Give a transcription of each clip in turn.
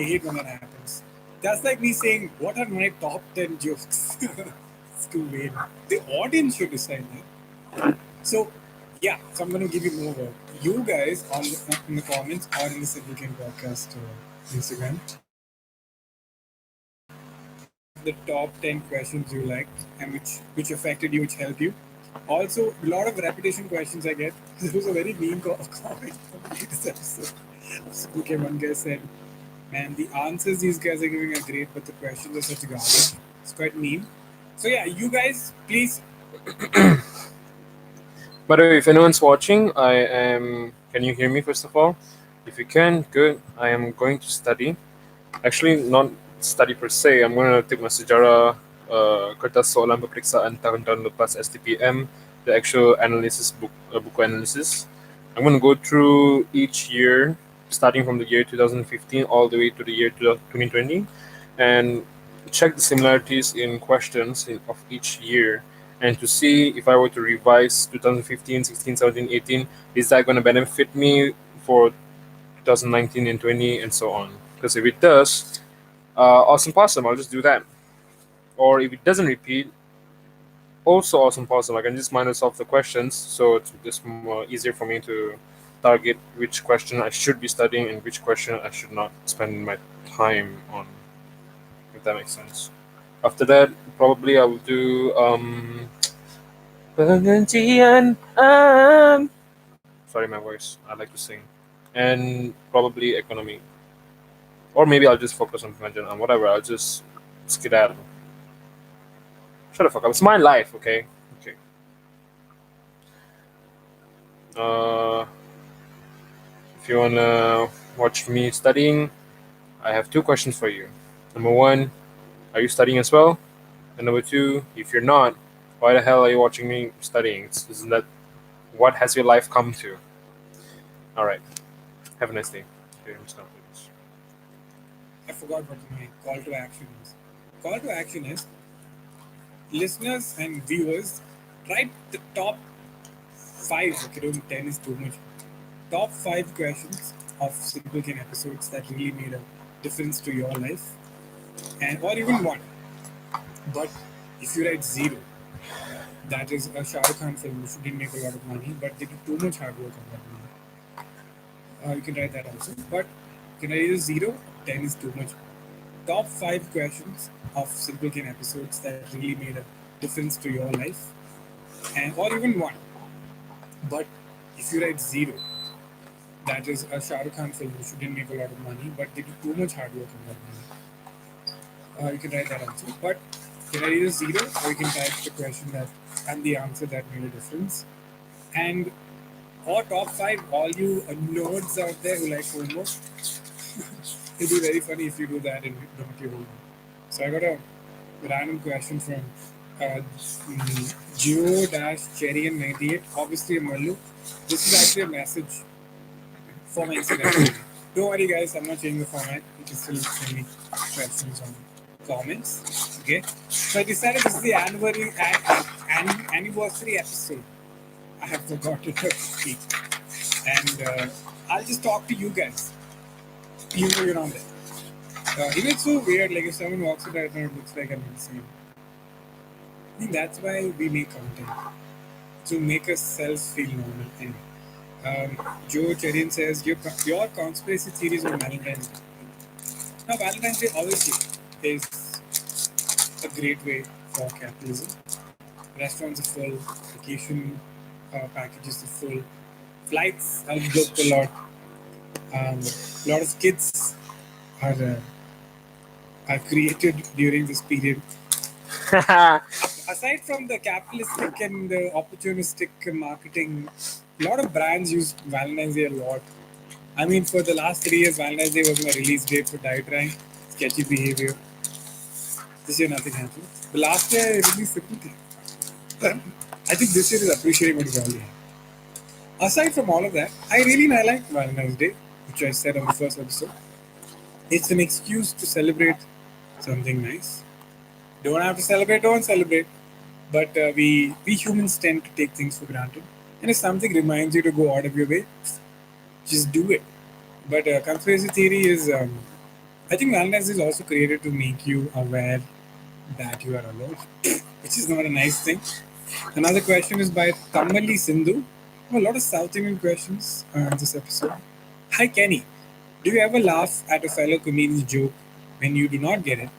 I hate when that happens. That's like me saying, "What are my top 10 jokes?" It's too vain. The audience should decide that. So, yeah, so I'm going to give you more work. You guys on in the comments or in the Simple King podcast Instagram, the top 10 questions you liked and which affected you, which helped you. Also, a lot of repetition questions I get. This was a very mean comment from the latest episode. Okay, one guy said, "Man, the answers these guys are giving are great, but the questions are such garbage." It's quite mean. So yeah, you guys, please. By the way, if anyone's watching, I am. Can you hear me first of all? If you can, good. I am going to study. Actually, not study per se. I'm going to take my sejarah kertas soalan peperiksaan tahun-tahun lepas STPM, the actual analysis book, buku analysis. I'm going to go through each year, starting from the year 2015 all the way to the year 2020, and check the similarities in questions of each year, and to see if I were to revise 2015, 16, 17, 18, is that going to benefit me for 2019 and 20 and so on? Because if it does, awesome possum, I'll just do that. Or if it doesn't repeat, also awesome possum, I can just minus off the questions, so it's just more easier for me to target which question I should be studying and which question I should not spend my time on, if that makes sense. After that, probably I will do penghentian sorry, my voice. I like to sing, and probably economy, or maybe I'll just focus on penghentian and whatever. I'll just skedaddle. Shut the fuck up. It's my life, okay? Okay. Uh, if you wanna watch me studying, I have two questions for you. Number one, are you studying as well? And number two, if you're not, why the hell are you watching me studying? Isn't that what has your life come to? All right. Have a nice day. Okay, I'm just gonna play this. I forgot what my call to action is. Call to action is listeners and viewers, write the top five. Okay, don't 10 is too much. Top five questions of Simple King episodes that really made a difference to your life, and or even one. But if you write zero, that is a Shah Rukh Khan film which didn't make a lot of money, but they did too much hard work on that movie. You can write that also. But you can write either zero, 10 is too much. Top five questions of Simple King episodes that really made a difference to your life, and or even one. But if you write zero, that is a Shah Rukh Khan film which didn't make a lot of money, but they did too much hard work on that movie. You can write that also. But you can write either zero or you can type the question that and the answer that made a difference. And or top five, all you nerds out there who like homework. It'd be very funny if you do that and don't do homework. So I got a random question from Geo-Cherry98. Obviously a Mallu. This is actually a message for my Instagram story. Don't worry, guys. I'm not changing the format. You can still send me questions on comments. Okay. So I decided this is the anniversary episode. I have forgotten to speak, and I'll just talk to you guys. You know you're on there. Even it's so weird. Like if someone walks in right now, it looks like I'm insane. I think that's why we make content to make ourselves feel normal. And Joe Cherian says your conspiracy theories on Valentine's Day. Now, Valentine's Day obviously is a great way for capitalism. Restaurants are full, vacation packages are full, flights are booked a lot. A lot of kids are uh, are created during this period. Aside from the capitalistic and the opportunistic marketing, a lot of brands use Valentine's Day a lot. I mean, for the last 3 years, Valentine's Day was my release date for Diet Rank. Sketchy behavior. This year, nothing happened. The last year, I released Simple Thing. I think this year is appreciating what is already happened. Aside from all of that, I really like Valentine's Day, which I said on the first episode. It's an excuse to celebrate something nice. Don't have to celebrate, don't celebrate. But we humans tend to take things for granted. And if something reminds you to go out of your way, just do it. But conspiracy theory is I think Valentine's Day is also created to make you aware that you are alone, which is not a nice thing. Another question is by Tamali Sindhu. A lot of South Indian questions in this episode. Hi Kenny, do you ever laugh at a fellow comedian's joke when you do not get it,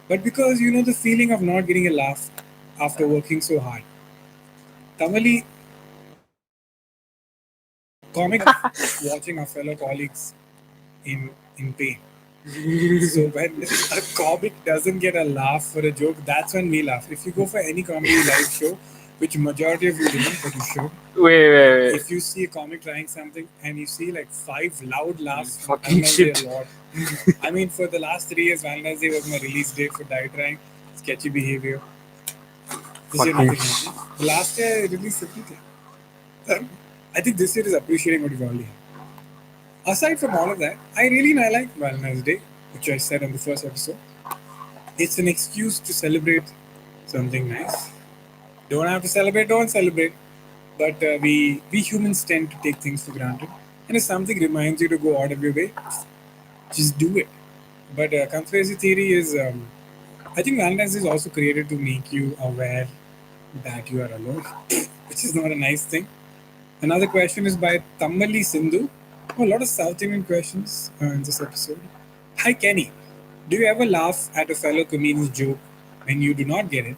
but because you know the feeling of not getting a laugh after working so hard? Tamali, comic watching our fellow colleagues in pain. So when a comic doesn't get a laugh for a joke, that's when we laugh. If you go for any comedy live show, which majority of you don't, but you should. Wait. If you see a comic trying something and you see like 5 loud laughs, Fucking Valentine's Day shit. a lot. I mean, for the last 3 years, Valentine's Day was my release date for Die Trying, Sketchy Behavior. This year, Fucking nothing happened. The last year, I released everything. I think this year is appreciating what you've already had. Aside from all of that, I really like Valentine's Day, which I said on the first episode. It's an excuse to celebrate something nice. Don't have to celebrate, don't celebrate. But we humans tend to take things for granted. And if something reminds you to go out of your way, just do it. But conspiracy theory is, I think Valentine's Day is also created to make you aware that you are alone, which is not a nice thing. Another question is by Tamali Sindhu. A lot of South Indian questions in this episode. Hi Kenny, do you ever laugh at a fellow comedian's joke when you do not get it,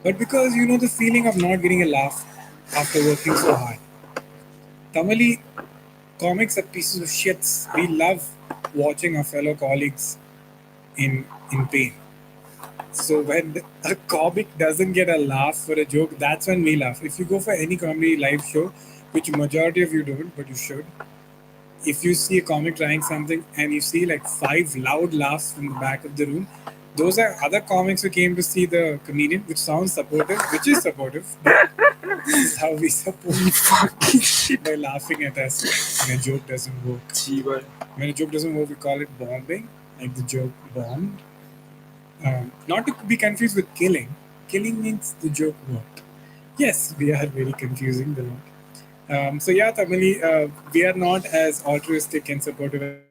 but because you know the feeling of not getting a laugh after working so hard? Tamali, comics are pieces of shits. We love watching our fellow colleagues in pain. So when a comic doesn't get a laugh for a joke, that's when we laugh. If you go for any comedy live show, which majority of you don't, but you should, if you see a comic trying something and you see like 5 loud laughs from the back of the room, those are other comics who came to see the comedian, which sounds supportive, which is supportive. But this is how we support Fucking shit. by laughing at us when a joke doesn't work. When a joke doesn't work, we call it bombing, like the joke bombed. Not to be confused with killing. Killing means the joke worked. Yes, we are very confusing the lot. So yeah, Tamali, we are not as altruistic and supportive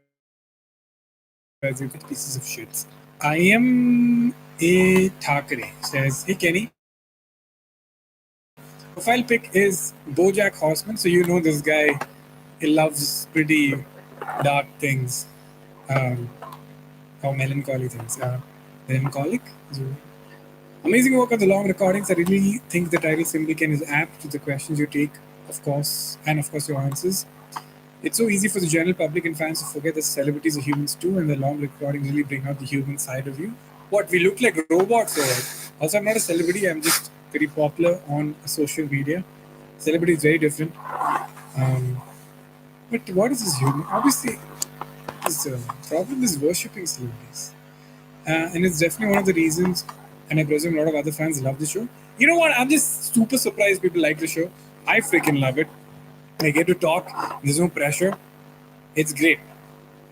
as you pieces of shits. I am a Thakre says, hey Kenny. Profile pic is BoJack Horseman, so you know this guy. He loves pretty dark things, or melancholy things. Melancholic. Amazing work on the long recordings. I really think the title simply is apt to the questions you take, of course, and of course your answers. It's so easy for the general public and fans to forget that celebrities are humans too, and the long recordings really bring out the human side of you. What, we look like robots or what? Also, I'm not a celebrity, I'm just very popular on social media. Celebrity is very different. But what is this human? Obviously, this problem is worshipping celebrities. And it's definitely one of the reasons, and I presume a lot of other fans love the show. You know what? I'm just super surprised people like the show. I freaking love it. I get to talk. There's no pressure. It's great.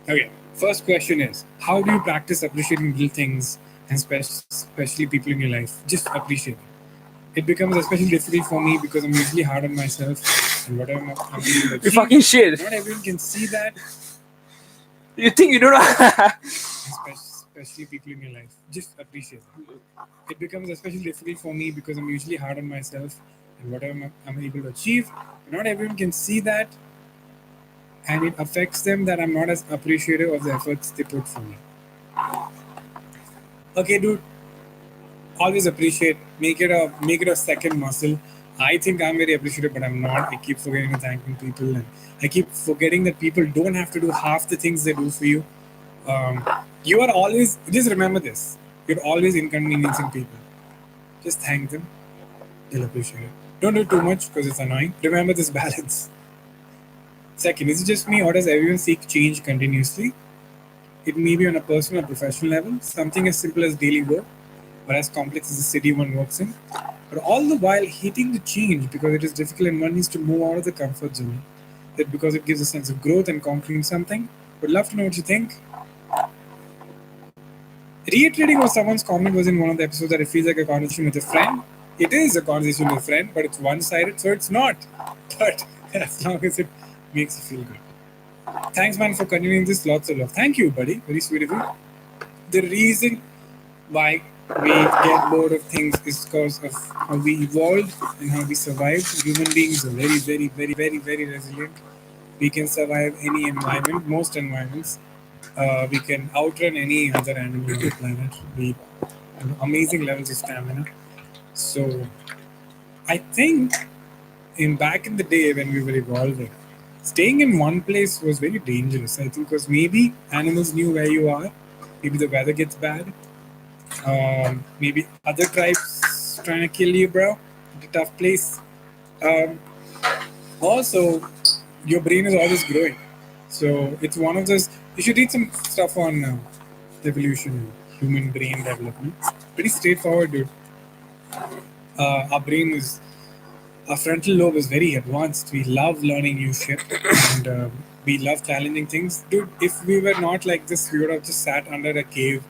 Okay. First question is, how do you practice appreciating little things and especially people in your life? Just appreciate it. It becomes especially difficult for me because I'm usually hard on myself and whatever I'm able to You achieve. fucking shit. Not everyone can see that, You think you don't know? especially people in your life. Just appreciate it. It becomes especially difficult for me because I'm usually hard on myself and whatever I'm able to achieve. Not everyone can see that, and it affects them that I'm not as appreciative of the efforts they put for me. Okay, dude. Always appreciate. Make it a second muscle. I think I'm very appreciative, but I'm not. I keep forgetting to thanking people, and I keep forgetting that people don't have to do half the things they do for you. You are always, just remember this, you're always inconveniencing people. Just thank them, they'll appreciate it. Don't do too much because it's annoying. Remember this balance. Second, is it just me or does everyone seek change continuously? It may be on a personal or professional level, something as simple as daily work, or as complex as the city one works in, but all the while hating the change because it is difficult and one needs to move out of the comfort zone. That because it gives a sense of growth and conquering something. Would love to know what you think. Reiterating what someone's comment was in one of the episodes, that it feels like a conversation with a friend. It is a conversation with a friend, but it's one-sided, so it's not. But as long as it makes you feel good. Thanks, man, for continuing this. Lots of love. Thank you, buddy. Very sweet of you. the reason why we get bored of things is because of how we evolved and how we survived. Human beings are very, very, very, very, very resilient. We can survive any environment, most environments. We can outrun any other animal on the planet. We have amazing levels of stamina. So I think in back in the day when we were evolving, staying in one place was very dangerous. I think because maybe animals knew where you are. Maybe the weather gets bad. Maybe other tribes trying to kill you, bro. It's a tough place. Um, Also, your brain is always growing. So it's one of those. You should read some stuff on evolution, human brain development. Pretty straightforward, dude. Our brain is, our frontal lobe is very advanced. We love learning new shit, and we love challenging things, dude. If we were not like this, we would have just sat under a cave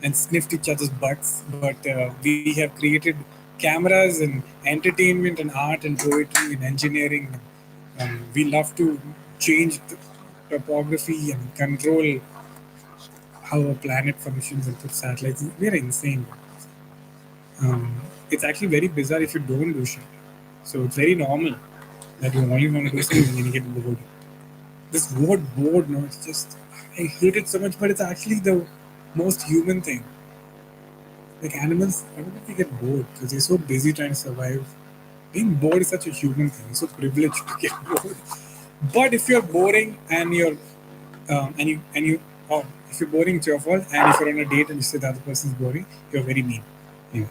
and sniffed each other's butts. But we have created cameras and entertainment and art and poetry and engineering. We love to change the topography and control how a planet functions and put satellites. We're insane. It's actually very bizarre if you don't do shit. So it's very normal that you only want to do something and then you get bored. This word bored, no, it's just, I hate it so much, but it's actually the most human thing. Like animals, I don't know if they get bored because they're so busy trying to survive. Being bored is such a human thing. You're so privileged to get bored. But if you're boring and you're or if you're boring, it's your fault. And if you're on a date and you say the other person's boring, you're very mean. Anyway.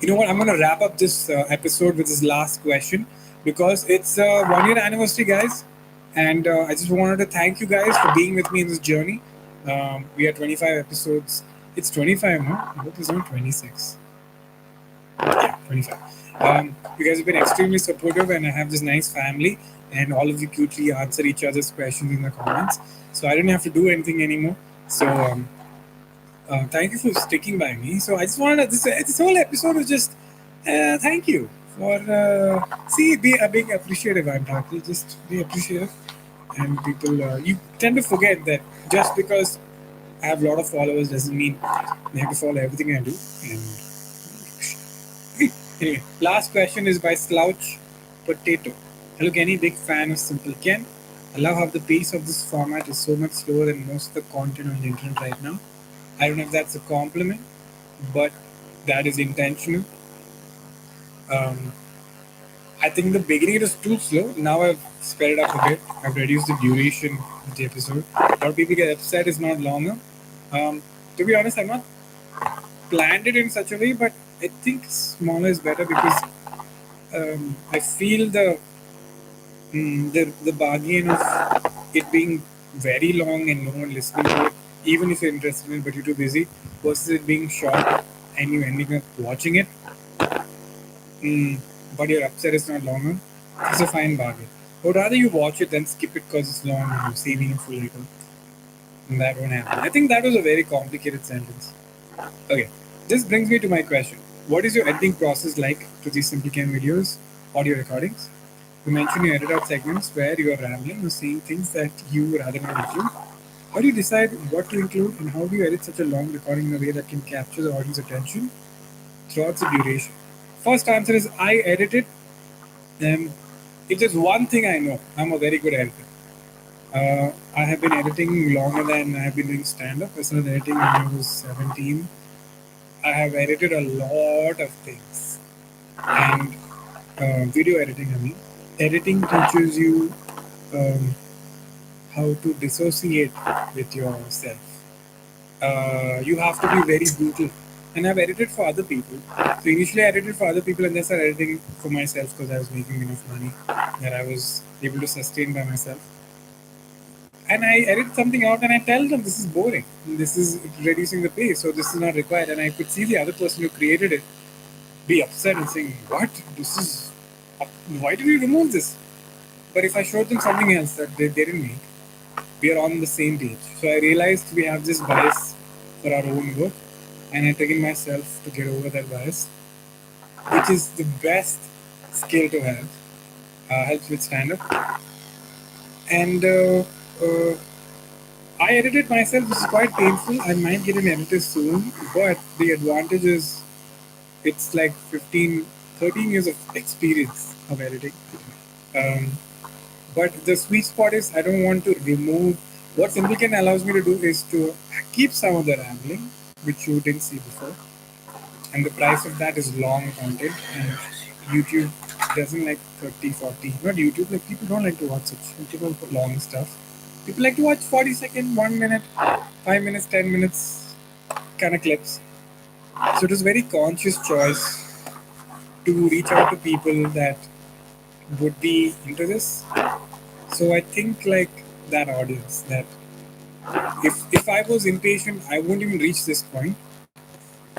You know what? I'm going to wrap up this episode with this last question because it's a 1 year anniversary, guys. And I just wanted to thank you guys for being with me in this journey. We are 25 episodes. It's 25, no? I hope it's not 26. Yeah, 25. You guys have been extremely supportive, and I have this nice family, and all of you cutely answer each other's questions in the comments. So I don't have to do anything anymore. So thank you for sticking by me. So I just wanted this whole episode was just thank you for be a big appreciative. I'm talking, just be appreciative, and people you tend to forget that just because I have a lot of followers doesn't mean they have to follow everything I do. And anyway, last question is by Slouch Potato. Hello, Kenny, big fan of Simple Ken. I love how the pace of this format is so much slower than most of the content on the internet right now. I don't know if that's a compliment, but that is intentional. I think in the beginning it was too slow. Now I've sped it up a bit. I've reduced the duration of the episode. A lot of people get upset it's not longer. To be honest, I've not planned it in such a way, but I think smaller is better because I feel the bargain of it being very long and no one listening to it, even if you're interested in it but you're too busy, versus it being short and you ending up watching it, but your upset is not longer. It's a fine bargain. I would rather you watch it than skip it because it's long and you're saving it for later. And that won't happen. I think that was a very complicated sentence. Okay, this brings me to my question. What is your editing process like to these Simple Ken videos, audio recordings? You mentioned you edit out segments where you are rambling or saying things that you rather not include. How do you decide what to include and how do you edit such a long recording in a way that can capture the audience's attention throughout the duration? First answer is I edit it. If there's one thing I know, I'm a very good editor. I have been editing longer than I have been doing stand-up. I started editing when I was 17. I have edited a lot of things. And video editing, I mean. Editing teaches you how to dissociate with yourself. You have to be very brutal. And I've edited for other people. So initially I edited for other people and then started editing for myself because I was making enough money that I was able to sustain by myself. And I edit something out and I tell them this is boring. This is reducing the pace, so this is not required. And I could see the other person who created it be upset and saying, what? Why did you remove this? But if I showed them something else that they didn't make, we are on the same page. So I realized we have this bias for our own work, and I taken myself to get over that bias, which is the best skill to have. Helps with stand-up. And I edited myself, which is quite painful. I might get an editor soon, but the advantage is it's like 15, 13 years of experience of editing. Um, but the sweet spot is I don't want to remove. What Simplecan allows me to do is to keep some of the rambling, which you didn't see before, and the price of that is long content, and YouTube doesn't like 30, 40. Not YouTube, like people don't like to watch such people long stuff. People like to watch 40-second, 1 minute, 5 minutes, 10 minutes kind of clips. So it was a very conscious choice to reach out to people that would be into this. So I think like that audience that if I was impatient, I wouldn't even reach this point.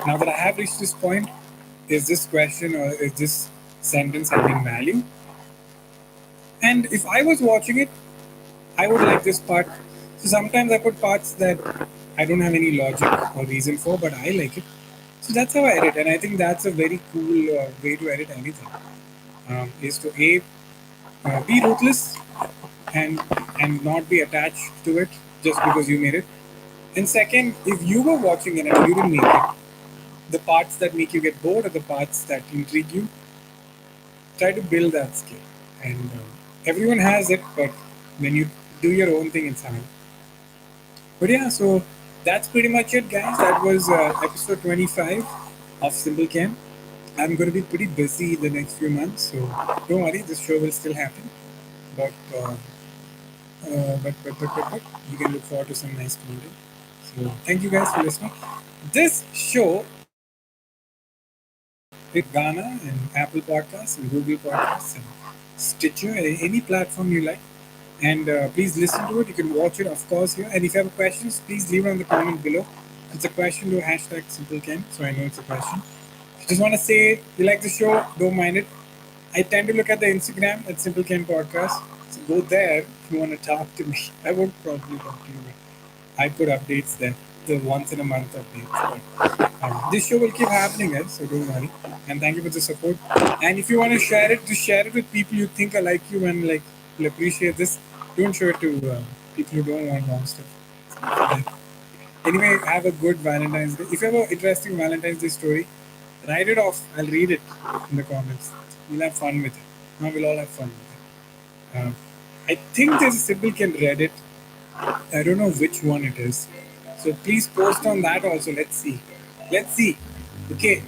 Now that I have reached this point, is this question or is this sentence having value? And if I was watching it, I would like this part. So sometimes I put parts that I don't have any logic or reason for, but I like it. So that's how I edit, and I think that's a very cool way to edit anything. Is to be ruthless and not be attached to it just because you made it. And second, if you were watching it and you didn't make it, the parts that make you get bored or the parts that intrigue you, try to build that skill. And everyone has it, but when you do your own thing, it's hard. But yeah, so that's pretty much it, guys. That was episode 25 of Simple Cam. I'm going to be pretty busy the next few months, so don't worry, this show will still happen. But but you can look forward to some nice content. So thank you guys for listening. This show is Ghana and Apple Podcasts and Google Podcasts and Stitcher, any platform you like. And please listen to it. You can watch it, of course, here. And if you have questions, please leave it on the comment below. It's a question to hashtag SimpleCam, so I know it's a question. Just want to say, you like the show, don't mind it. I tend to look at the Instagram at SimpleCam Podcast. So go there if you want to talk to me. I won't probably talk to you, but I put updates there, the once in a month updates. But, this show will keep happening, guys, so don't worry. And thank you for the support. And if you want to share it, just share it with people you think are like you and like will appreciate this. Don't show it to people who don't want long stuff. Like, anyway, have a good Valentine's Day. If you have an interesting Valentine's Day story, write it off. I'll read it in the comments. We'll have fun with it. No, we'll all have fun with it. I think there's a Simple Can Reddit. I don't know which one it is. So please post on that also. Let's see. Let's see. Okay.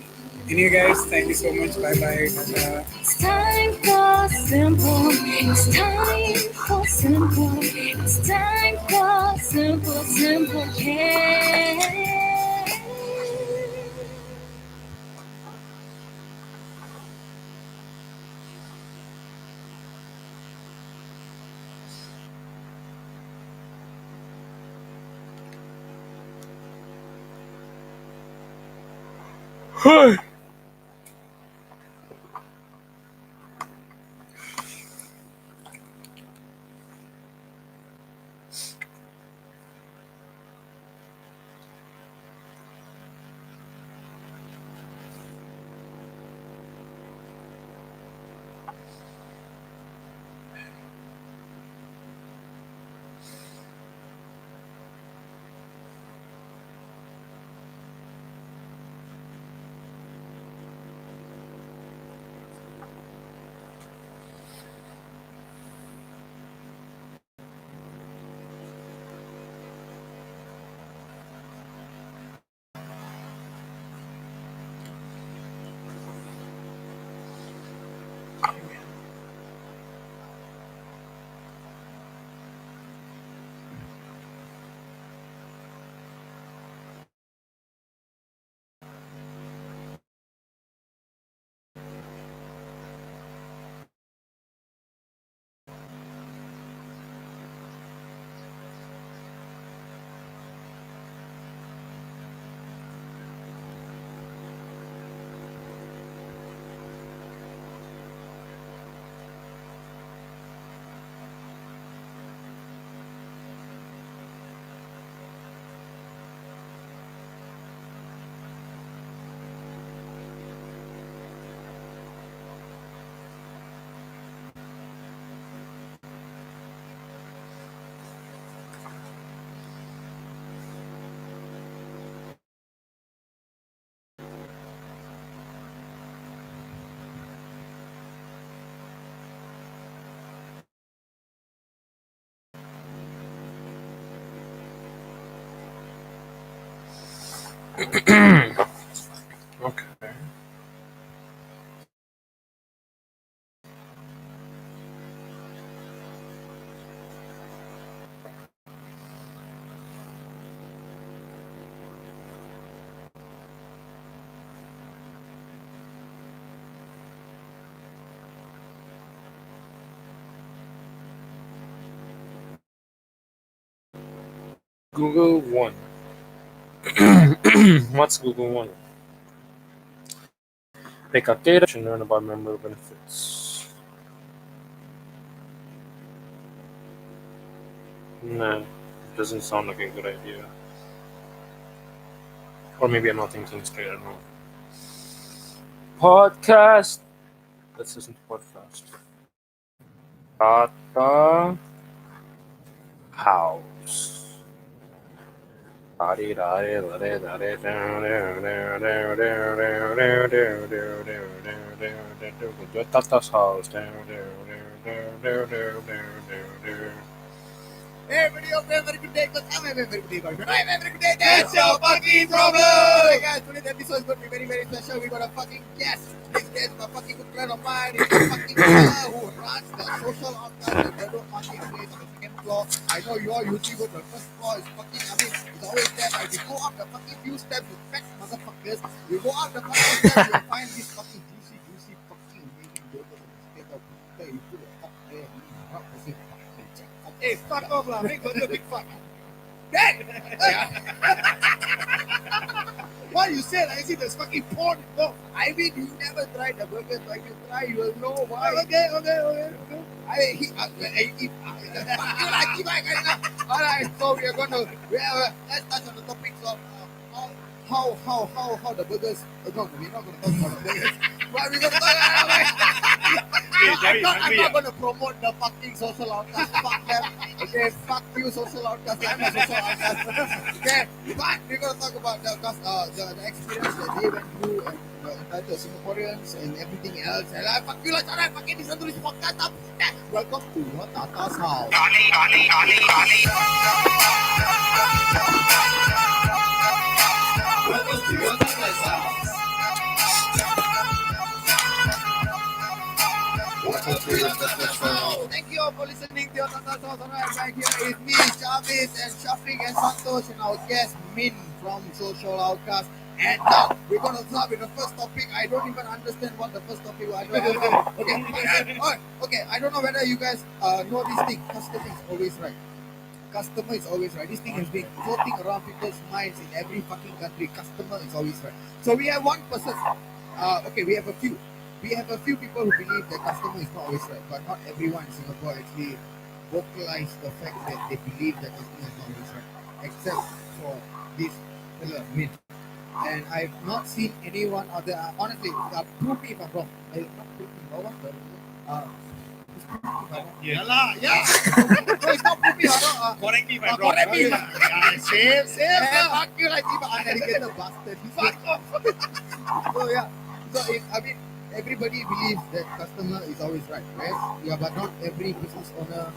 Anyway, guys, thank you so much. Bye bye. It's time for simple. It's time for simple. It's time for simple, simple care. Okay. Google One. What's Google One? Pick up data and learn about member benefits. Nah, doesn't sound like a good idea. Or maybe I'm not thinking straight. I don't know. Podcast. Let's listen to podcast. Tata House. Tata's house. Everybody have a very good day, because I'm having a very good day. But I have a very good day. That's your fucking problem. Hey guys, today's episode is going to be very, very special. We got a fucking guest. This guest is a fucking good friend of mine. He's a fucking fella who runs the social outlet at Bedok Marketplace on the second floor. I know you all usually go to the first floor. It's fucking, it's always there. Like, you go up the fucking few steps, you fat motherfuckers. You go up the fucking steps, you'll find this fucking juicy, fucking amazing burger from the state of Buddha. You put it up there, hey, fuck off, lah. Make burger big fuck. Hey! What you said, I see there's fucking porn. No, I mean, you never tried the burger, so if you try, you will know why. Okay. Alright, so we are gonna, let's touch on the topics of how the burgers, no, we're not gonna talk about the burgers, but we're gonna talk about I'm not going to promote the fucking social outcast. Fuck them. Okay, fuck you, social outcast. I'm a social outcast. Okay, but we're going to talk about the experience that they went through and the Singaporeans and everything else. And I fuck you, like, I fucking listen to this podcast. Welcome to your Tata's house. Welcome to your Tata's house. Thank you all for listening to your Tata's house. Alright, right here is me, Chavez, and Shafiq and Santosh, and our guest Min from Social Outcast. And now we're gonna start with the first topic. I don't even understand what the first topic was. Okay. I don't know whether you guys know this thing. Customer is always right. Customer is always right. This thing has been floating around people's minds in every fucking country. Customer is always right. So we have one person. We have a few. We have a few people who believe that customer is not always right, but not everyone in Singapore actually vocalize the fact that they believe that customer is not always right, except for this fellow Min. And I've not seen anyone other. Honestly, prove me if I'm wrong. Not prove me, but what's the yeah. No, it's not prove me wrong. Correct me if I'm wrong. Correct me. Same. Fuck you, like you uneducated bastard. Fuck off. So yeah. Everybody believes that customer is always right? Yeah, but not every business owner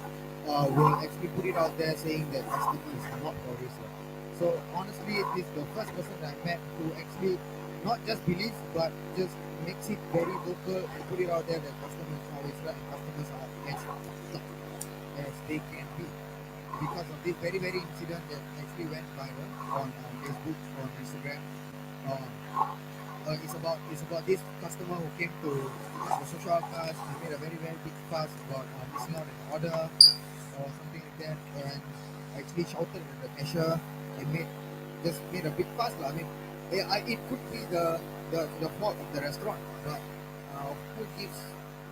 will actually put it out there saying that customer is not always right. So honestly, this is the first person that I met who actually not just believes but just makes it very vocal and put it out there that customer is always right and customers are as fucked up as they can be. Because of this very, very incident that actually went viral on Facebook, on Instagram. It's about this customer who came to the social outcast and made a very, very big fuss about missing out an order or something like that, and actually shouted at the cashier and made a big fuss. It could be the fault of the restaurant, but who gives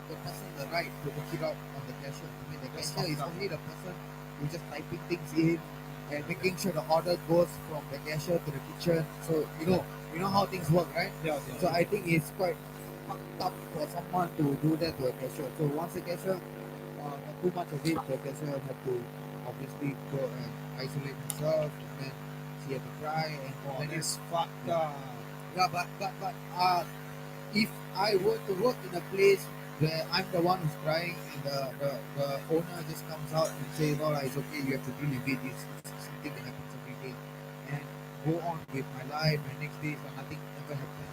the person the right to look it up on the cashier? The cashier is only the person who's just typing things in and making sure the order goes from the cashier to the kitchen. So you know how things work, right? Yeah. So I think it's quite fucked up for someone to do that to a cashier. So once the cashier got too much of it, the cashier had to obviously go and isolate himself, and then she had to cry, and then it's fucked up. Yeah, but if I were to work in a place where I'm the one who's crying and the owner just comes out and says, "Oh, it's okay, you have to deal with it. It's something that happens every day," and go on with my life. My next day, so nothing ever happened.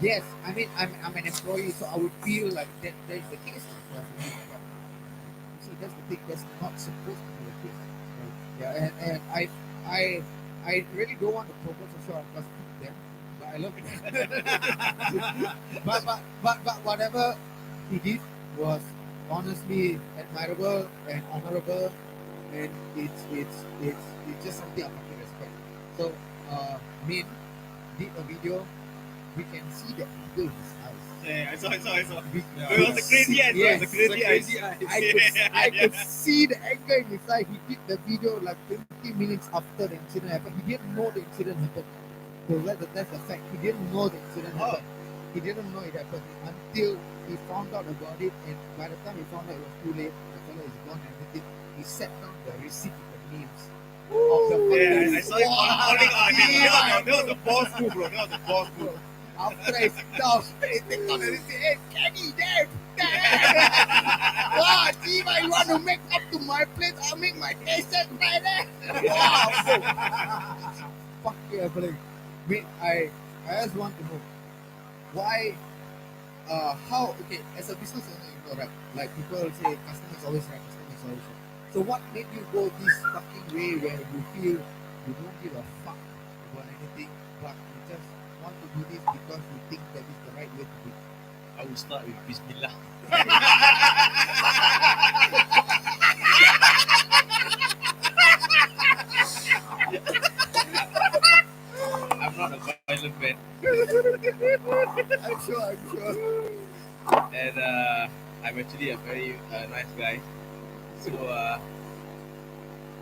Yes, I mean I'm an employee, so I would feel like that is the case. But you see, that's the thing. That's not supposed to be the case. Yeah, and I really don't want to promote social because them, but I love it. but whatever he did was honestly admirable and honorable, and it's just something I fucking respect. So Min did a video. We can see the eagle in his eyes. Yeah, I saw. We- It was a crazy eyes. Yes, It was a crazy eyes. I could see the anger in his eye. He did the video like 20 minutes after the incident happened. He didn't know the incident happened. So that's the fact. He didn't know the incident happened. He didn't know it happened until he found out about it. And by the time he found out it was too late, the fellow is gone and everything. He set down the receipt with the names of the Yeah, fucking I saw him holding on. Yeah. That was a boss move, bro. That was a boss move. After I sit down, he take out the receipt. Hey, Kenny, damn. Wow, Tiva, you want to make up to my place? I'll make my t-shirt right there. Wow. Fuck yeah, buddy. Wait, I just want to know why, how, okay, as a business owner, you know, right? Like people say, customers always right, customers always right. So what made you go this fucking way where you feel you don't give a fuck about anything, but you just want to do this because you think that is the right way to do it? I will start with Bismillah. I'm not a violent man, I'm sure. and I'm actually a very nice guy. So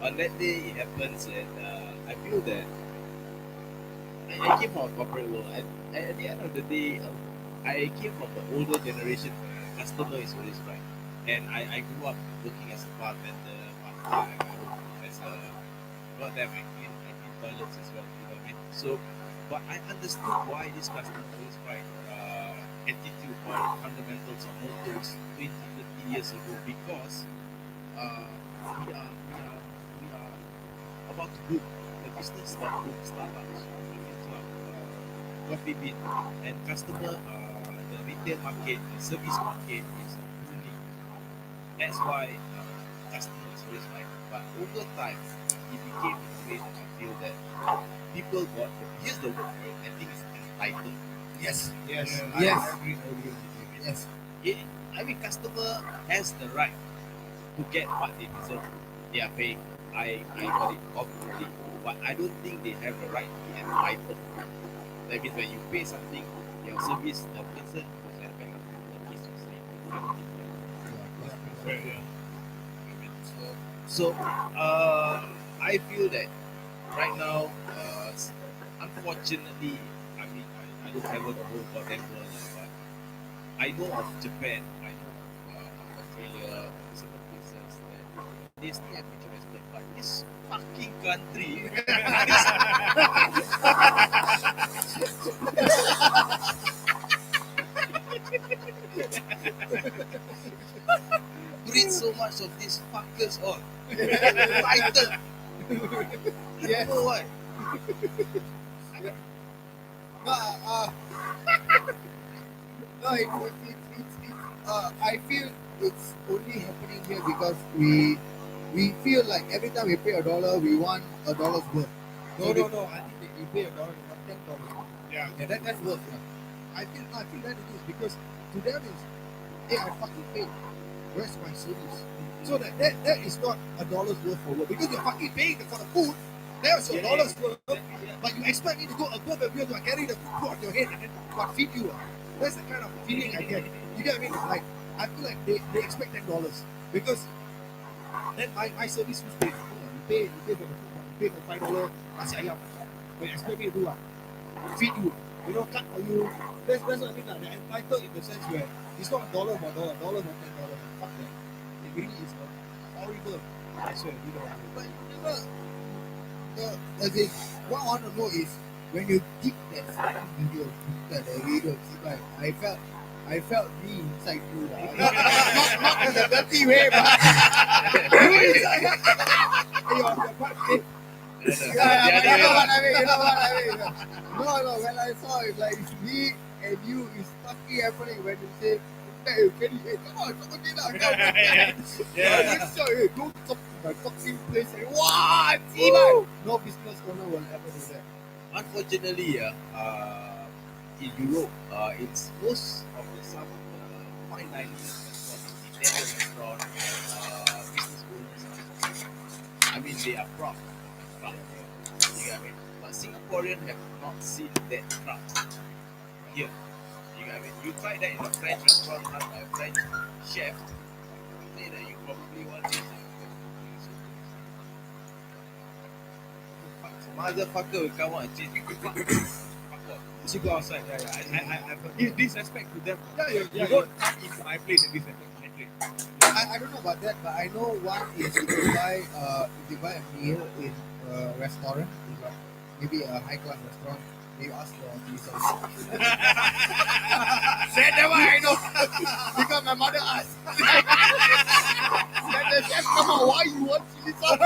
on that day, it happens, and I feel that I came from a corporate world. At the end of the day, I came from the older generation where customer is always right. And I grew up working as a bartender, as a goddamn, I clean toilets as well, you know what I mean? So, but I understood why this customer always right attitude or fundamentals or mottos 20, 30 years ago, because we are about to book the business that book Starbucks, Coffee Bean, and customer, the retail market, the service market is booming. That's why customer is always right. But over time, it became a way that I feel that people got, here's the word, I think it's entitled. Yes. Yes. Yes. I agree with you. Yes. I mean, customer has the right to get what they deserve. They are paying. I got it obviously, but I don't think they have the right to be entitled. That means when you pay something, your service, the person who's at the back of the is So I feel that right now, unfortunately, I mean, I don't travel the whole goddamn world, but I know of Japan, I know of Australia, certain places that they still have mutual respect, but this fucking country, breed so much of these fuckers on. Fighter. Yes. You know what? No, I feel it's only happening here because we feel like every time we pay $1, we want $1's worth. No. I think you pay $1, you want $10. Yeah. That's worth. Yeah. I feel that it is because to them is, hey, I fucking paid. Where's my service? So that is not $1's worth for work because you're fucking paying for the food. There's your $1's worth, but you expect me to go above and beyond to carry the food on your head and then what feed you. That's the kind of feeling I get. You get what I mean? Like I feel like they expect $10 because then my service was paid. You pay for the food, you pay for $5 nasi ayam. But you expect me to do what? Feed you. You know, cut for you. That's what I mean. They're entitled in the sense where it's not $1 for $1, $1 for $10. Fuck that. It really is horrible. I swear, you know. But you never. What I want to know is when you did that fucking video, like, I felt me inside you. Not in a dirty way, but you inside. Your butt, Yeah, you know what I mean. You know what I mean. No. When I saw it, like it's me and you, it's fucking happening when you say, "Hey, can you? Hey, come on, dinner, come on." Yeah. Just show, hey, don't talk to my fucking place. Like, what? Even no business owner will ever do that. Unfortunately, in Europe, it's most of the some of the fine dining restaurants, Italian restaurant, business owners. I mean, they are proud. You get what I mean? But Singaporeans have not seen that craft here. You get what I mean? You try that in a French restaurant run by a French chef. Say that you probably want this. Motherfucker will come out and change. Fuck off. You go outside. I disrespect to them. You don't come into my place and disrespect my place. I don't know about that, but I know one is if you buy a meal in a restaurant, like maybe a high class restaurant, they ask for chili sauce. That one I know because my mother asked. Then the chef come out, why you want chili sauce?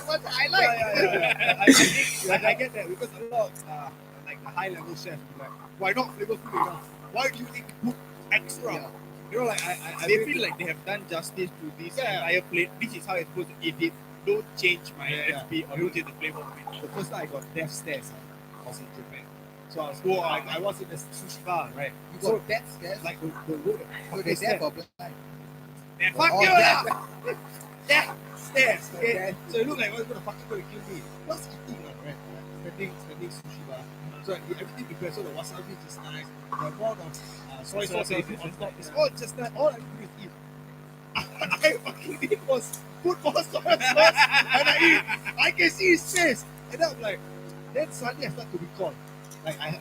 But I like. I get that because a lot of like the high level chefs be like, why not flavorful enough? Why do you need to put extra? Yeah. You know, like I They really- feel like they have done justice to this Yeah. entire plate. This is how it's supposed to eat it. Don't change my Yeah. recipe or don't change the flavor of it. the first time I got death stares, I was in Japan. So I was in a sushi bar, right? You So got that scared? like the road, So they there for blind. Fuck Oh, you that- lah! death stares. Okay, Okay. so it looked like it was gonna kill me. Plus eating, right? Spending sushi bar. So everything prepared. So the wasabi is just nice. The amount of soy sauce is on top. It's all just nice. All I need to do is eat. I fucking did was put more soy sauce and I eat. I can see his face, and then I'm like, then suddenly I start to recall. Like I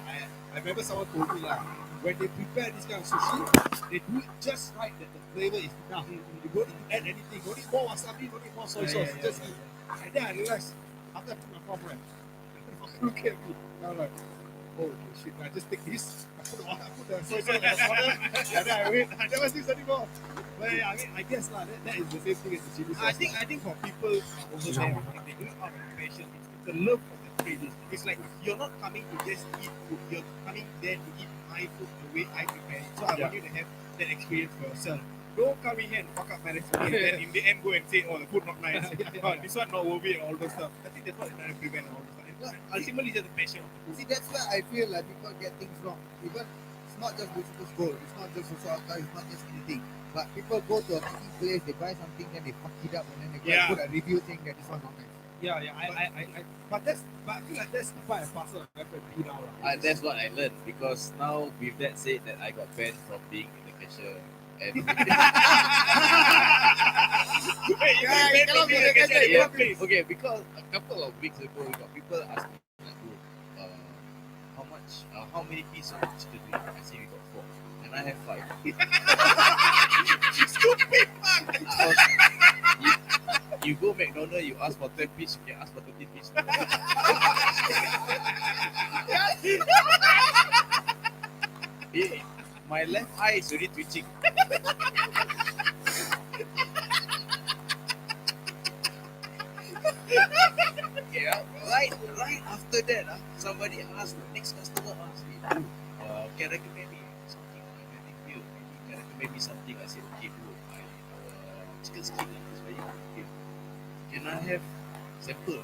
remember someone told me like when they prepare this kind of sushi, they do it just right that the flavor is enough. You don't need to add anything. Don't need more wasabi. Don't need more soy sauce. Just eat. And then I realized after I put my palm right, look at me. And I'm like, oh shit! I just take this. I put the soy sauce in the corner, and then I wait. I never see anymore. But yeah, I mean, I guess that is the same thing as the chili sauce. I think for people over there, if they do it out of passion, it's the love of the trade. It's like you're not coming to just eat food, you're coming there to eat my food the way I prepare it. So I want you to have that experience for yourself. Don't come in here and fuck up my recipe and then in the end go and say, oh, the food not nice. This one not worth it and all those stuff. I think that's what they're trying to prevent all those stuff. And ultimately, it's just the passion of the food. See, that's where I feel like people get things wrong. Even it's not just Lucifer's Gold, it's not just Osaka, it's not just anything. But people go to a cooking place, they buy something, then they fuck it up, and then they go and put a review saying that this one not nice. But I feel like that's part and parcel of F&B now. That's what I learned because now with that said that I got banned from being in the cashier. And you cannot be the cashier, you cannot be- okay, because a couple of weeks ago, we got people asking like, bro, how much, how many pieces of chicken do you have? I say we got 4, and I have 5. Stupid man! You go McDonald's, you ask for 12 pieces, you can ask for 13 pieces. My left eye is already twitching. Yeah, right after that, somebody asked, the next customer asked me, can recommend me something? Maybe can recommend me something? I said, okay, bro, chicken skin is very good. Can I have sample?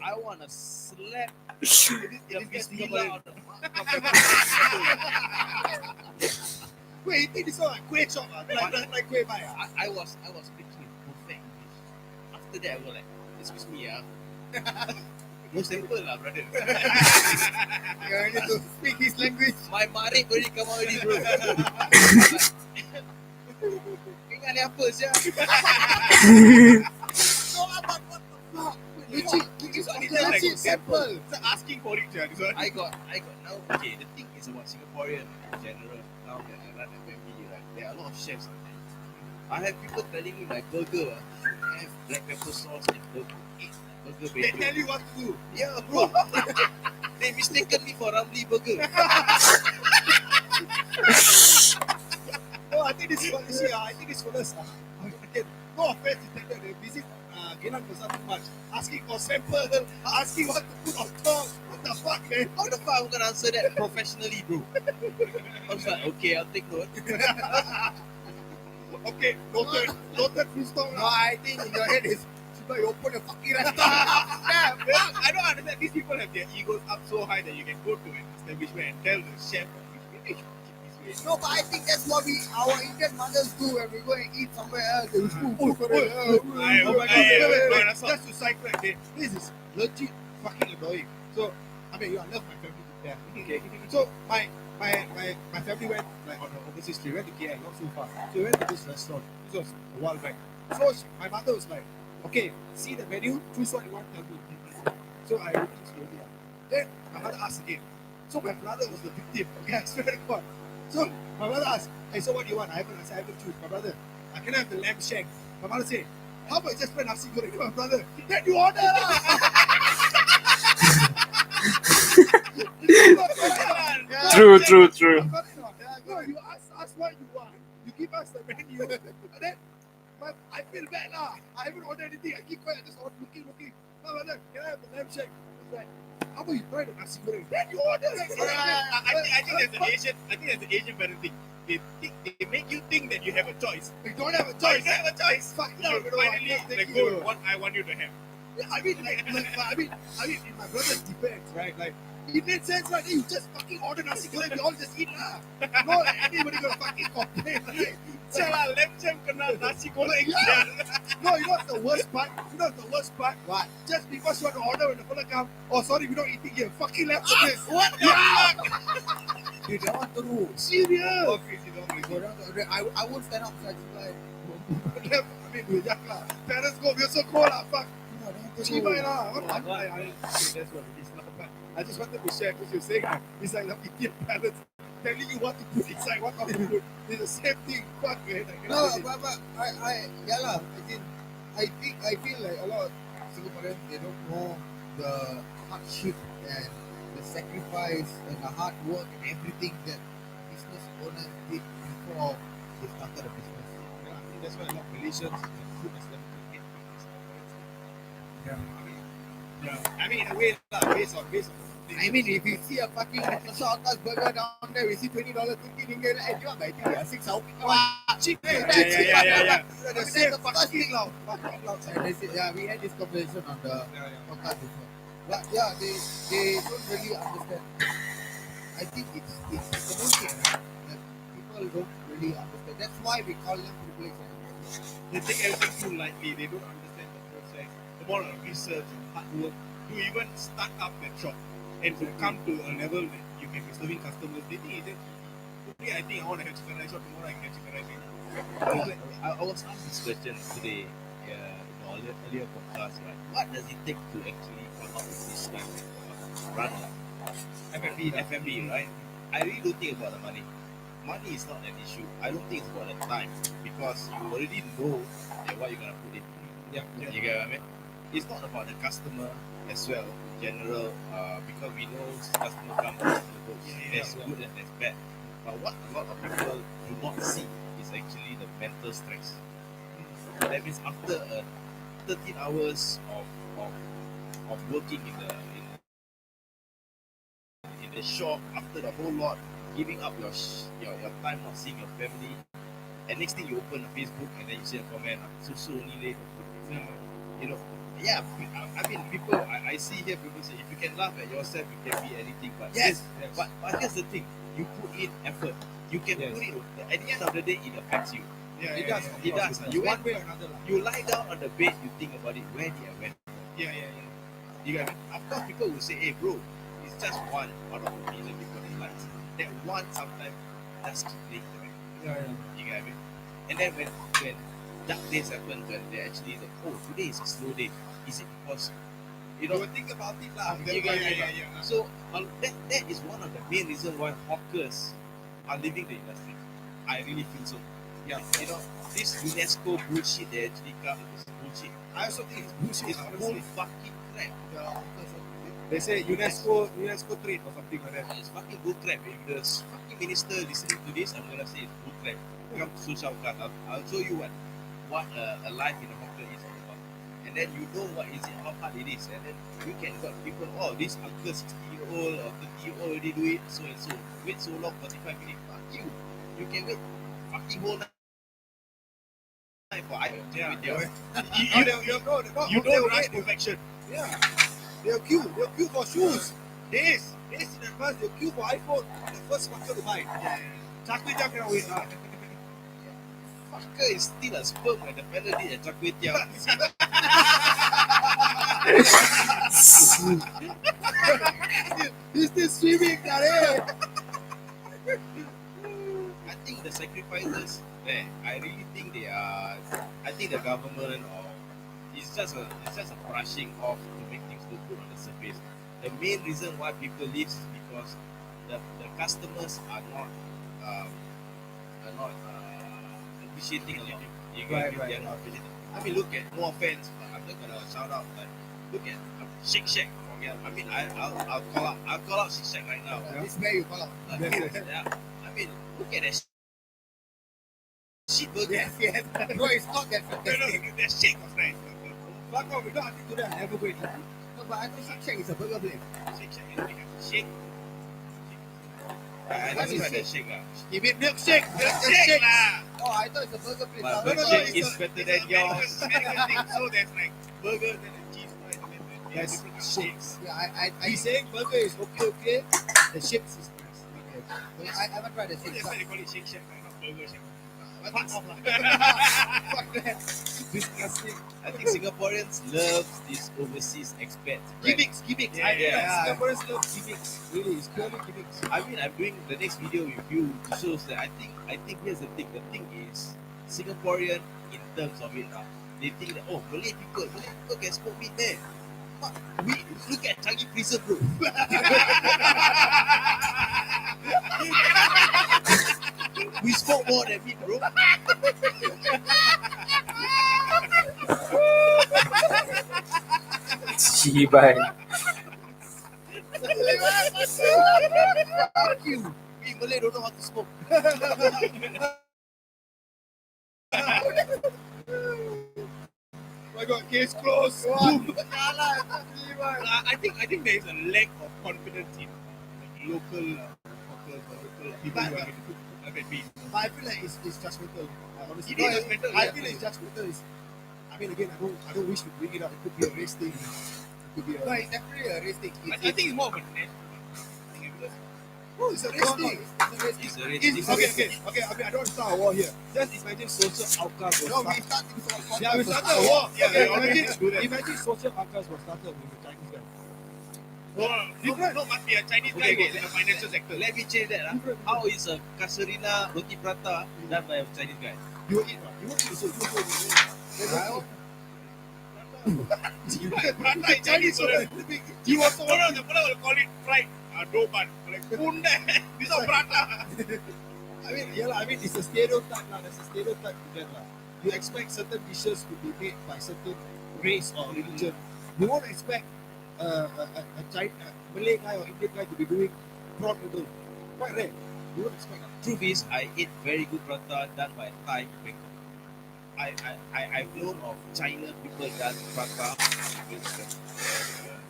I want to slap the bismillah on the Wait, you think this one like kueh chop? Like kueh bai? I was speaking in perfect English. After that, I was like, excuse me, no sample lah, brother. You need to speak his language. My marik already come out already, bro. Ingat ni apa sia? Legit sample. Start asking for it, this one. I got now. Okay, the thing is about Singaporean in general. Now that I run F&B, right, there are a lot of chefs out there. I have people telling me my burger should have black pepper sauce and burger They bacon. tell you what to do. Yeah, bro. They mistaken me for Ramly Burger. Oh, I think this for this year. I think this for us. Okay, no offense intended. They visit Geylang Bazaar too much, asking for sample, asking what to put on top. What the fuck, man? How the fuck I'm gonna answer that professionally, bro? I was like, okay, I'll take note. Okay, noted, full stop. No, I think in your head is, you open a fucking restaurant. Yeah, fuck, I don't understand. These people have their egos up so high that you can go to an establishment and tell the chef, "You think you should keep this way." No, but I think that's what our Indian mothers do when we go and eat somewhere else. They spoon Oh, for wait, it. wait, just to cycle again. This is legit fucking annoying. So, I mean, I love my family to death. Okay. So, my family went like on an overseas trip. Went to KL, not so far. So we went to this restaurant. This was a while back. So my mother was like, "Okay, see the menu. Choose what you want. Tell me." So I looked slowly. Then my mother asked again. So my brother was the victim. Okay, I swear to God. So my mother asked, "Hey, so what do you want?" I haven't choose. My brother, I can have the lamb shank. My mother said, "How about just spend nasi goreng?" My brother, then you order lah. True, true, true. No, you ask what you want. You give us the menu. And then I feel bad lah. I haven't ordered anything. I keep quiet. I just looking. My brother, can I have the lamb shank? It's like, how about you try the nasi goreng? Then you order. I think there's an Asian parenting. They make you think that you have a choice. You don't have a You choice. don't have a choice. Fuck No, you. finally, they go what I want you to have. I mean, in my brother's defense, right? Like, it made sense, right? You just fucking order nasi goreng, we all just eat lah. Not like anybody gonna fucking complain, right? Salah, lamb cham kena nasi goreng. Yeah. No, you know what's the worst part? What? Just because you want to order when the fella come, oh sorry, we don't eating here. Fucking left for this. What the fuck? You don't want to do. Serious. Oh, crazy, don't worry. I won't stand up such like. I mean, we're young lah. Parents go, we're so cold lah. Fuck. Chibai lah. What the fuck? That's what it is lah. But I just wanted to share because you're saying it's like the Indian parents telling you what to put inside, what not to put. It's the same thing. Fuck, man. No, but yeah lah. I feel like a lot of Singaporeans, they don't know the hardship and the sacrifice and the hard work and everything that business owners did before they started a business. Yeah, I think that's why a lot of Malaysians put us them to hate I mean, in a way, based on. I mean, if you see a fucking shortcut burger down there, we see $20, 15 ringgit, and you are like, yeah, 6 hours. Cheap, Yeah. The same fucking loud. And they say, yeah, we had this conversation on the podcast before. But yeah, they don't really understand. I think it's the whole thing that people don't really understand. That's why we call them privileged. They take everything too lightly. They don't understand the process, the amount of research and hard work to even start up that shop and to come to a level that you can be serving customers. They think it's just today I think I want to have chicken rice or tomorrow I can have chicken rice. I was asked this question today in the earlier podcast, right? What does it take to actually come up with this kind of run FMB, right? I really don't think about the money. Money is not an issue. I don't think it's about the time because you already know that what you're gonna put in. You get what I mean? It's not about the customer as well, in general, because we know customer come, customer goes. There's good and there's bad. But what a lot of people do not see is actually the mental stress. That means after 13 hours of working in the shop, after the whole lot, giving up your time not seeing your family, and next thing you open a Facebook and then you see a comment, so only late. You know, yeah, I mean, people, I see here people say, if you can laugh at yourself, you can be anything. But Yes. But here's the thing, you put in effort. You can put it, at the end of the day, it affects you. It does. It does. You one way or another. You lie down on the bed, you think about it, where did I went? Yeah. You get me? Of course, people will say, hey, bro, it's just one out of a million people in life. That one sometimes does keep late, right? You get me? And then when dark days happen, when they actually say, oh, today is a slow day. Is it because, you know, think about it lah. you get me? So that is one of the main reasons why hawkers are leaving the industry. I really feel so. Yeah, you know, this UNESCO bullshit they actually come is bullshit. I also think it's bullshit. It's bull fucking crap. They say UNESCO trade or something like that. It's fucking bull crap. If the fucking minister listening to this, I'm gonna say it's bull crap. Come to Social Card. I'll show you what a life in a hawker is all about. And then you know what is it, how hard it is. And then you can got people, oh, this uncle 60-year-old or 30-year-old already do it, so and so. Wait so long, 45 minutes. Fuck you. You can wait fucking whole night for iPhone. Yeah. You don't rush perfection. Yeah. They'll queue for shoes. Days in advance, they'll queue for iPhone. The first fucker to buy. Chakwe Jam cannot wait. Fucker is still a sperm when the fella did a char kway teow. He's still swimming, kare. I think the sacrifices there, I really think they are. I think the government or it's just a brushing off to make things look good on the surface. The main reason why people leave is because the customers are not appreciating a lot. You get Right, me? right, They're not appreciating. I mean, look at, no offense, but I'm just gonna shout out. But look at Shake Shack. Okay, I mean, I'll call out Shake Shack right now. This is where you call out. Yeah. I mean, look at that shit burger. Yes. No, it's not that fantastic. That shit was nice. Fuck off, we don't have to do that. I never go and eat. No, but I thought Shake Shack is a burger place. Shake Shack is like a shake. I What never is tried it? that shake lah. Give it milkshake. Shake lah. Oh, I thought it's a burger place. But No, milkshake it's is better than yours. So there's like burger and then cheese fries and then there's different shakes. Yeah, He's saying burger is okay. The shakes is nice. I haven't tried the So Shake that's why Shack. they call it Shake Shack, not burger shack. Fuck Fuck off lah. Fuck that. Disgusting. I think Singaporeans love these overseas expats. Gimmicks. Yeah. Singaporeans love gimmicks. Really, it's purely gimmicks. I mean, I'm doing the next video with you to show that I think here's the thing. The thing is Singaporean in terms of it. They think that Malay people can smoke meat there. Fuck, we look at Changi Prison, bro. We smoke more than meat, bro. Chibay. Fuck you. We Malay don't know how to smoke. Oh my god, case closed. I think there is a lack of confidence in local hawkers or local people who are going to cook meat. But I feel like it's judgmental. Honestly, It is judgmental, I yeah. feel it's judgmental. I mean, again, I don't wish to bring it up. It could be a race thing. It could be a. No, it's definitely a race thing. I think it's more of a national thing because Oh, it's a race thing. It's a race thing. it's a race. Okay. I mean, I don't want to start a war here. Just imagine social outcasts. No, we started with Yeah, we started a war. Yeah, Okay, we already imagine, do that. imagine social outcasts was started with the Chinese guy. No, must be a Chinese guy who's in the financial sector. Let me change that. How is a Kasarina roti prata done by a Chinese guy? You will eat, you won't eat also. You Prata in Chinese, so he was the one the fellow will call it fried doban. Like, punde, this is prata. I mean, it's a stereotype lah. There's a stereotype to that lah. You expect certain dishes to be made by certain race or religion. You won't expect a Malay guy or Indian guy to be doing prawn noodle. Quite rare. You won't expect that. Truth is, I ate very good prata done by Thai in Bangkok. I've known of China people done prata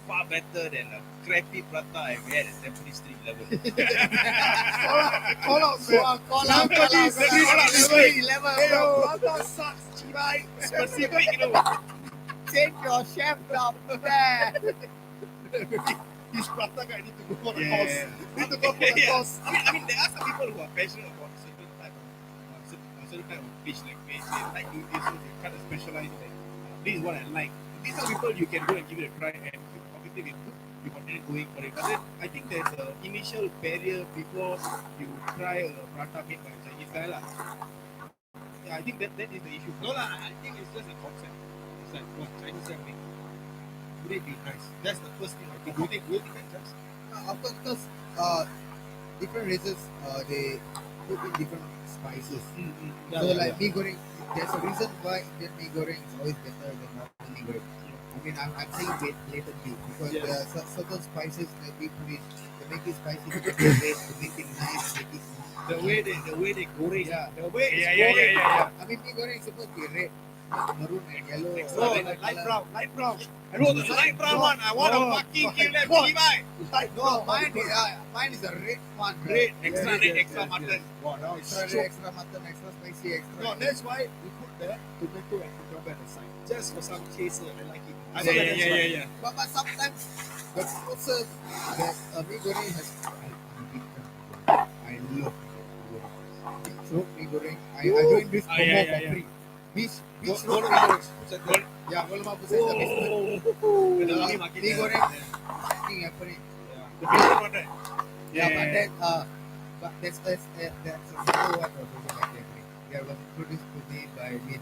far better than a crappy prata I've had at Tampines Street level. Call out. Prata sucks, chibai. Specific, Take your chef down there. This prata guy need to go for the Yeah. course. Need to go for the Yeah. course. I mean, there are some people who are passionate about certain type of fish, like they like doing this, so they kind of specialize. Like, this is what I like. These are people you can go and give it a try, and if obviously you continue going for it. But then I think there's an initial barrier before you try a prata made by a Chinese guy lah. Yeah, I think that is the issue. No lah, I think it's just a concept. It's like what Chinese guy make. Would it be nice? That's the first thing I think. Would it be nice? Of course, because different races, they put in different spices. So like mee goreng, there's a reason why Indian mee goreng is always better than normal mee goreng. I mean, I'm saying wait blatantly because Yes. there are certain spices that we put in to make it spicy, to make it red, to make it nice, make it. The way they goreng. Yeah. The way it's Yeah, yeah, goreng. yeah. I mean, mee goreng is supposed to be red, not maroon and yellow. No, or light colour. brown, light brown. I want the light brown one. I want No, to fucking kill that no. Levi. Light No, brown. mine is a red one. Red, Extra yes, red, yes, extra yes, mutton. yes. Wow, now it's Extra red, so. extra mutton, extra spicy, extra. No, that's why we put the tomato and cucumber at the side, just for some chaser. I like it. I Yeah, feel yeah, like that's yeah, right. yeah. But sometimes the sauces that mee goreng has. I love mee goreng. Beach road mee goreng. I doing this Ah, promo yeah, for yeah, yeah. free. Beach Golden road mee Mile, goreng. what's that called? Yeah, Golden Mile Pusat basement. Oh, the only market Mee there. goreng. Yeah. Fucking happening. The favorite one, right? Yeah, Yeah, but yeah, then but that's a second one was also back then. Yeah, was introduced to me by Min.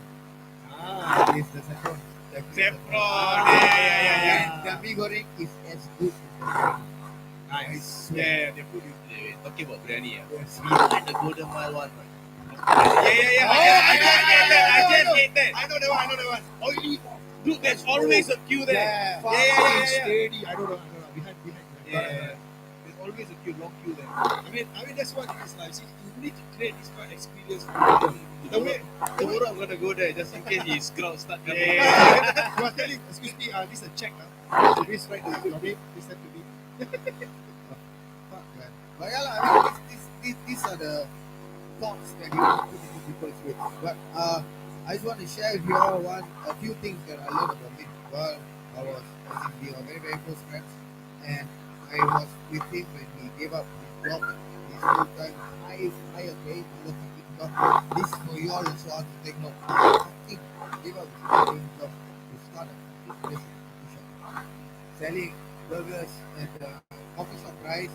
Ah, It's the second. Saffron, yeah. And the mee goreng is as good as the biryani. I nice. swear. Yeah, they put it. Talking about biryani, Yes. we like the Golden Mile one, right? Yeah. Oh, I I just ate that. I know that one. Oily. Dude, there's always a queue there. Yeah. Yeah. Steady. I don't know. Behind. Yeah. There's always a queue, long queue there. I mean, that's what it is like. See, you need to create this kind of experience for people. The way, Tomorrow I'm gonna go there just in case his crowd start coming. you are telling, excuse me, this is a check. Please write your name. Please send to me. Fuck, man. But yeah, I mean, these are the thoughts that you want to put into people's heads. But I just want to share with you all a few things that I learned about him while I was we were very, very close friends. And I was with him when he gave up his job, his full-time, higher paid, motherfucking job. This is for you all and so on to take note. He gave up his full-time job to start a coffee shop. Selling burgers at the coffee shop price,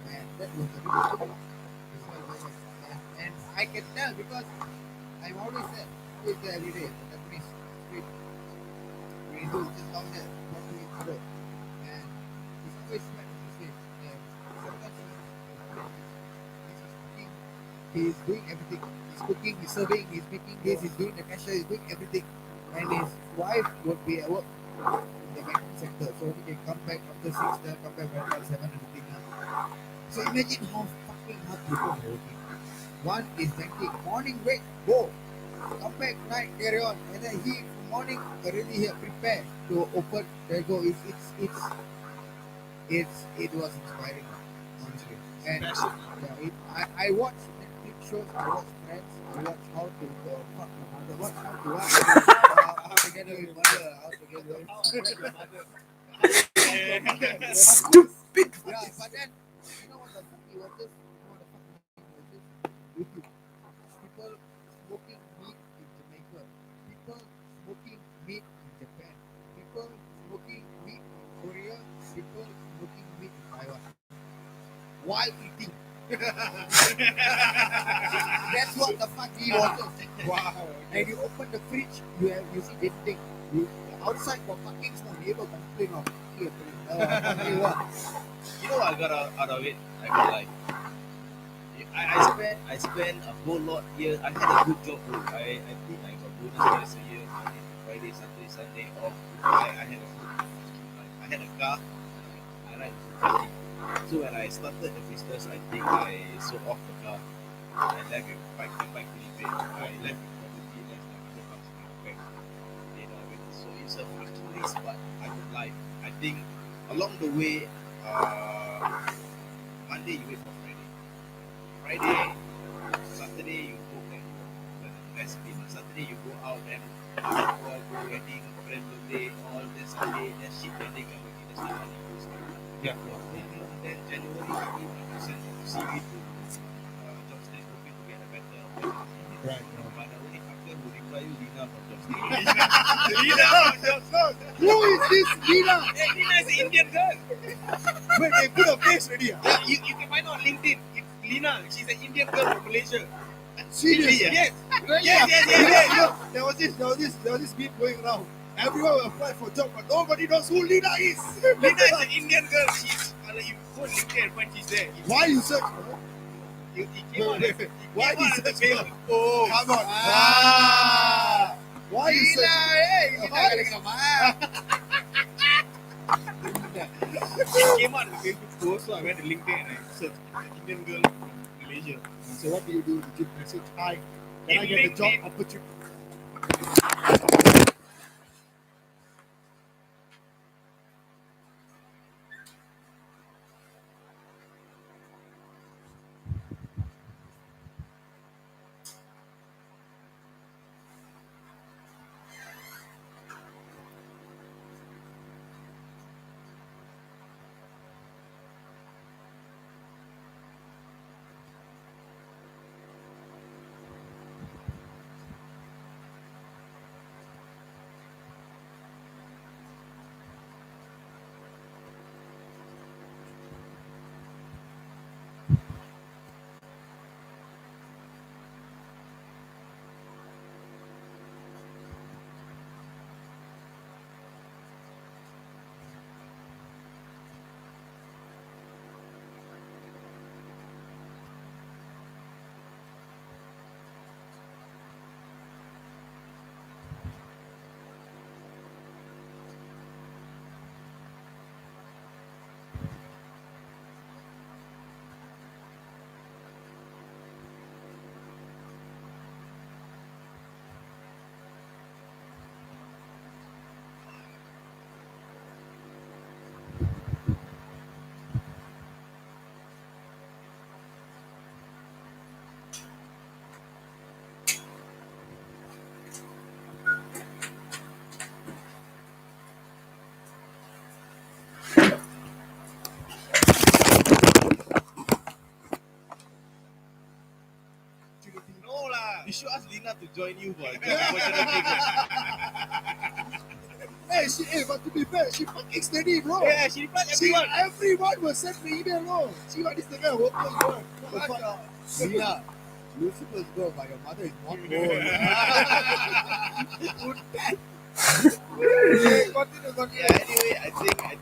and that was a really cool. And I can tell because I'm always there every day. The Japanese street. We do just down there, not to each other. And he's always met his face. And sometimes he's doing everything. He's cooking, he's serving, he's making this, he's doing the cashier, he's doing everything. And his wife would be at work in the banking sector, so he can come back after 6, then come back by 7 and dinner. So imagine how fucking hard people are working. One is banking, morning wait, go, come back, night, carry on, and then he morning already here prepared to open. There go. It was inspiring, honestly. And yeah, I watch Netflix shows, I watch Friends, I watch how to fuck your mother, how together with mother, how together with Stupid. yeah, but then you know what the fuck he was just YouTube. People smoking meat in Jamaica. People smoking meat in Japan. People smoking meat in Korea. People smoking meat in Taiwan. While eating. That's what the fuck he wanted. wow. And you open the fridge, you see this thing. Outside for fucking smoke, neighbor complain of here. You know what I got out of it? I got like I spent a whole lot here. I had a good job too. I think I got bonus twice a year, Monday to Friday, Saturday, Sunday off. I had a car. I like to so when I started the business, I think I sold off the car and left with bike really big. I left with property less than $100 in my bank. You know, so it's a fucking risk, but I would like. I think along the way, Monday you wait for Friday, Saturday you go back to the best day. Saturday you go out and go wedding, friend birthday, all this Sunday, then shit wedding and working the same money. Yeah. Then January I send CV to jobs that hoping to get a better opportunity. Right. But the only factor who reply you Lina from jobs. Lina from jobs. Who is this Lina? Hey, Lina is an Indian girl. Wait, they put a face ready. Yeah, you can find her on LinkedIn. It's Lina. She's an Indian girl from Malaysia. Serious? Yes. Really? Yes. Look, there was this meme going around. Everyone will apply for job, but nobody knows who Lina is. Lina is an Indian girl. She's you go on LinkedIn and find she's there. Why you search for her? He came out as Why you the search bail. for her? Oh, Come on. Ah. Why you Lina, search? hey, Lina Why? kena kena it came out in the Facebook post, so I went to LinkedIn and I searched Indian girl from Malaysia. So what do? Did you message, hi, can I In get a job LinkedIn. opportunity? No lah. You should ask Lina to join you for a job opportunity. But to be fair, she fucking steady, bro. Yeah, she replied She, everyone. everyone will send me email, no. She got Instagram, worker, bro. Lina, you're supposed to go, but your mother is not born. Continue. Yeah, anyway, I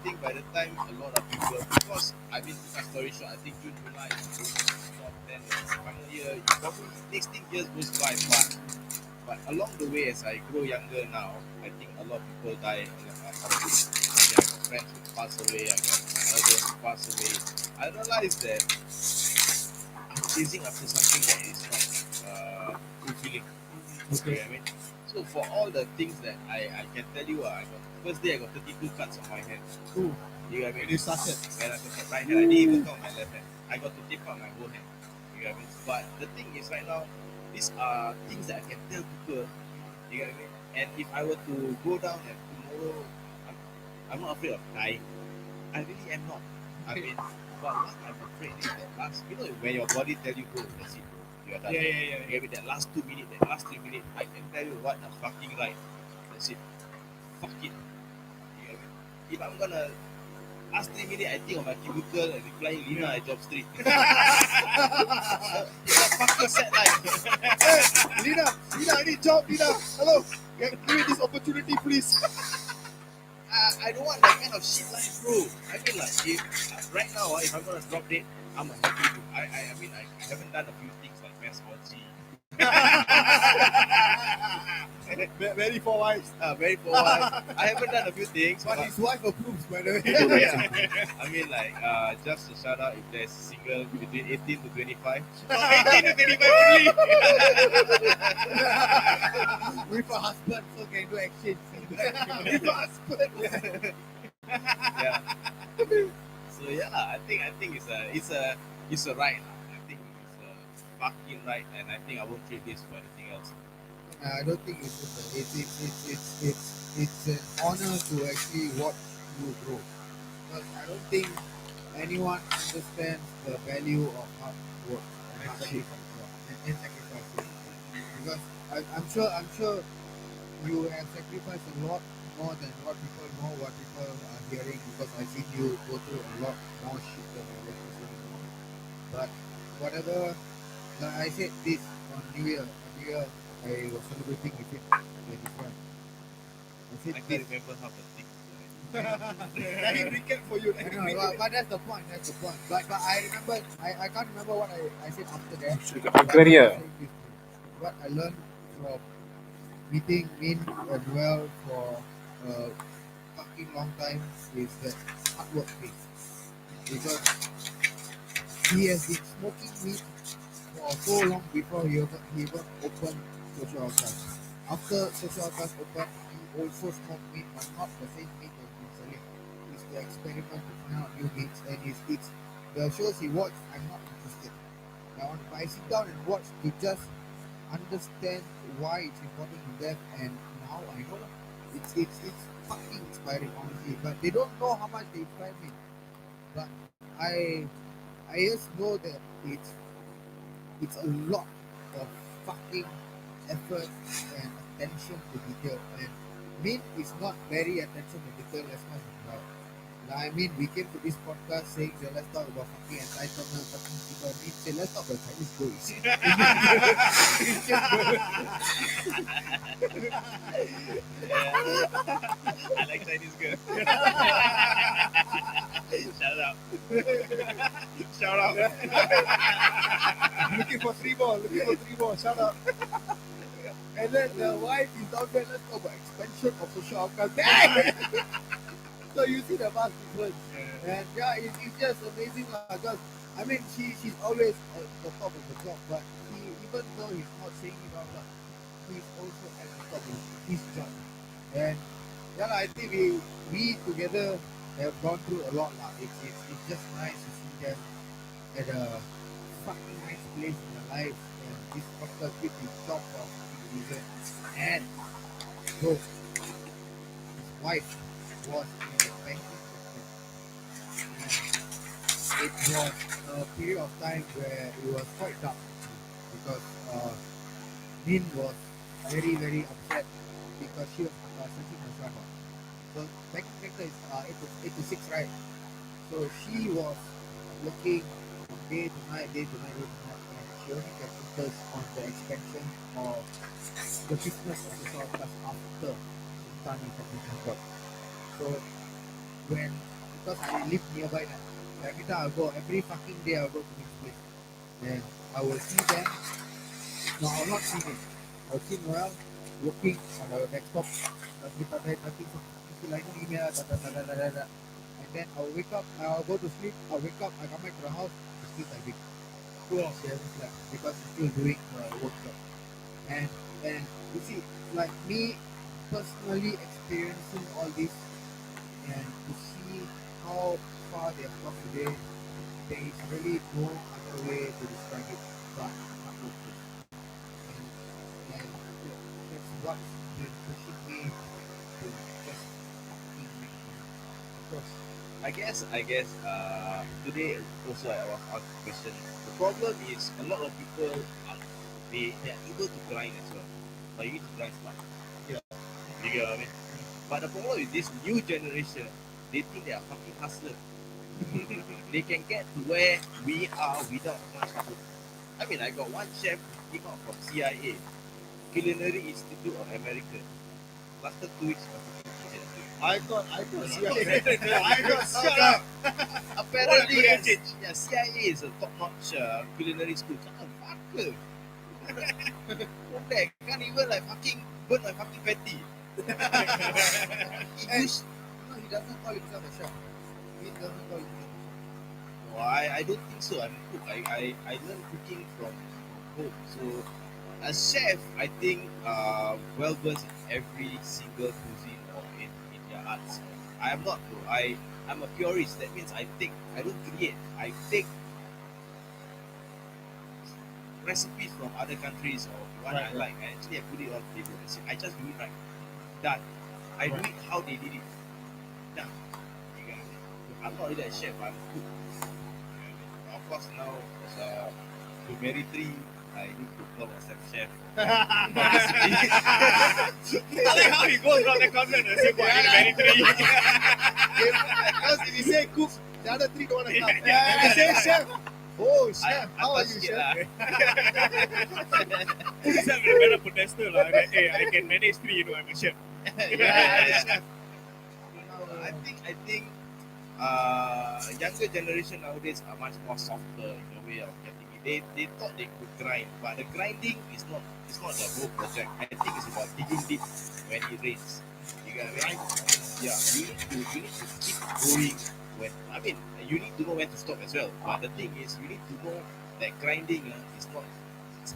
think by the time a lot of people, because I mean, to cut story short, I think June, July is almost top 10, it's final year, you probably next thing years goes by, but along the way, as I grow younger now, I think a lot of people die. I mean, I got friends who pass away, I got my elders who pass away. I realized that I'm chasing after something that is not fulfilling. Okay, I mean, so for all the things that I can tell you, I got first day I got 32 cuts on my hand. Ooh. You get what I mean? You started. When I started right hand, I didn't even count my left hand. I got to tape out my whole hand. You get what I mean? But the thing is, right now, these are things that I can tell people. You get what I mean? And if I were to go down and tomorrow, I'm not afraid of dying. I really am not. I mean, but what I'm afraid is that last, when your body tell you go, that's it, bro. You are done. Yeah. You get me? That last 2 minutes, that last 3 minutes, I can tell you what the fucking right. That's it. Fuck it. You get me? If I'm gonna last 3 minutes, I think of my cubicle and replying Lina at Job Street. It's a fucking sad life. Hey, Lina, I need job, Lina. Hello, give me this opportunity, please. I don't want that kind of shit life, bro. I mean, like, if, right now, if I'm gonna drop dead, I'm a happy dude. I mean, I haven't done a few things like mass orgy. Very for wives. Very forward. I haven't done a few things, But but his wife approves, by the way. yeah. I mean, like, just to shout out if there's single between 18 to 25. 18 to 25 only. With a husband, so can do exchange. With a husband. Yeah. So yeah, I think it's a right. I think it's a fucking right, and I think I won't trade this for anything else. I don't think it's an honor to actually watch you grow. Because I don't think anyone understands the value of hard work and hardship and sacrifice. Because I'm sure you have sacrificed a lot more than what people know, what people are hearing. Because I've seen you go through a lot more shit than I was know. But whatever, like I said this on New Year, I was celebrating with him when he's one. I said I can't this. remember half the things. Let him recap for you. But that's the point. But I remember. I can't remember what I said after that. Good, yeah. What I learned from meeting Min and Noel for fucking long time is that hard work thing. Because he has been smoking weed for so long before he even opened Social Outcast. After Social Outcast opened, he also smoked weed, but not the same weed that he's been selling. He's to experiment to find out new weeds, and it's the shows he watched, I'm not interested. But I sit down and watch to just understand why it's important to them, and now I know it's fucking inspiring, honestly. But they don't know how much they inspire me. But I just know that it's a lot of fucking effort and attention to detail. And Min is not very attention to detail as much as well. I mean, we came to this podcast saying that let's talk about fucking entitlement, fucking people. Min say let's talk about Chinese girls. I like Chinese girls. Shout out. Shout out. Looking for three more. Shout out. And then the wife is down there, let's talk about expansion of social outcomes. Bang! So you see the vast difference. And yeah, it's just amazing because I mean she's always at the top of the job, but even though he's not saying it out loud, he's also at the top of his job. And yeah, I think we together have gone through a lot. It's just nice to see them at a fucking nice place in their life, and this podcast gives the top of the reason. And bro, his wife was in the banking system. It was a period of time where it was quite dark because Min was very, very upset because she was searching herself out. So banking sector is 8 to 6, right? So she was looking from day to night, and she only can focus on the expansion of the business of the South Class after done with the business job. So because I live nearby now, every time I go, every fucking day I go to this place. Then I will see them. No, I will not see them. I will see Noel working on our desktop. Like email, and then I'll wake up, I'll go to sleep, I'll wake up, I come back to the house, she's still typing. She hasn't slept because she's still doing her work job. And you see, like me personally experiencing all this and to see how far they have come today, there is really no other way to describe it but hard work. And that's what's been pushing me to just fucking make money. Of course. I guess today also I was asked a question. The problem is a lot of people they are able to grind as well, but you need to grind smart. Yeah. You get what I mean? But the problem with this new generation, they think they are fucking hustlers. They can get to where we are without much effort. I mean, I got one chef who came out from CIA, Culinary Institute of America. Lasted 2 weeks. I thought CIA. Shut up. Apparently, yeah, CIA is a top-notch culinary school. Fucker. From there, can't even like fucking burn my fucking patty. And, no, he doesn't call himself a chef. He doesn't call himself a chef. No, I don't think so. I'm a cook. I learned cooking from home. So, as chef, I think well versed in every single cuisine or in their arts. I am not though. I'm a purist. That means I don't create. I take recipes from other countries or what I like. I actually put it on the table. I just do it right. Done. I do it how they did it. Done. You get it? I'm not really a chef. I'm a cook. Of course, now as to marry 3, I need to call myself chef. I like how he goes around the comment and says, "Boy, I need to marry 3." Because if you say cook, the other 3 don't want to come. Yeah. If you say chef, oh chef, how are I'm you, scared, chef? Put yourself in a better pedestal. Hey, I can manage 3, I'm a chef. Yeah, chef. I think younger generation nowadays are much more softer in the way of getting it. They thought they could grind, but the grinding is not the whole project. I think it's about digging deep when it rains. You get what I mean? yeah, you need to keep going. When I mean, you need to know when to stop as well. But the thing is, you need to know that grinding is not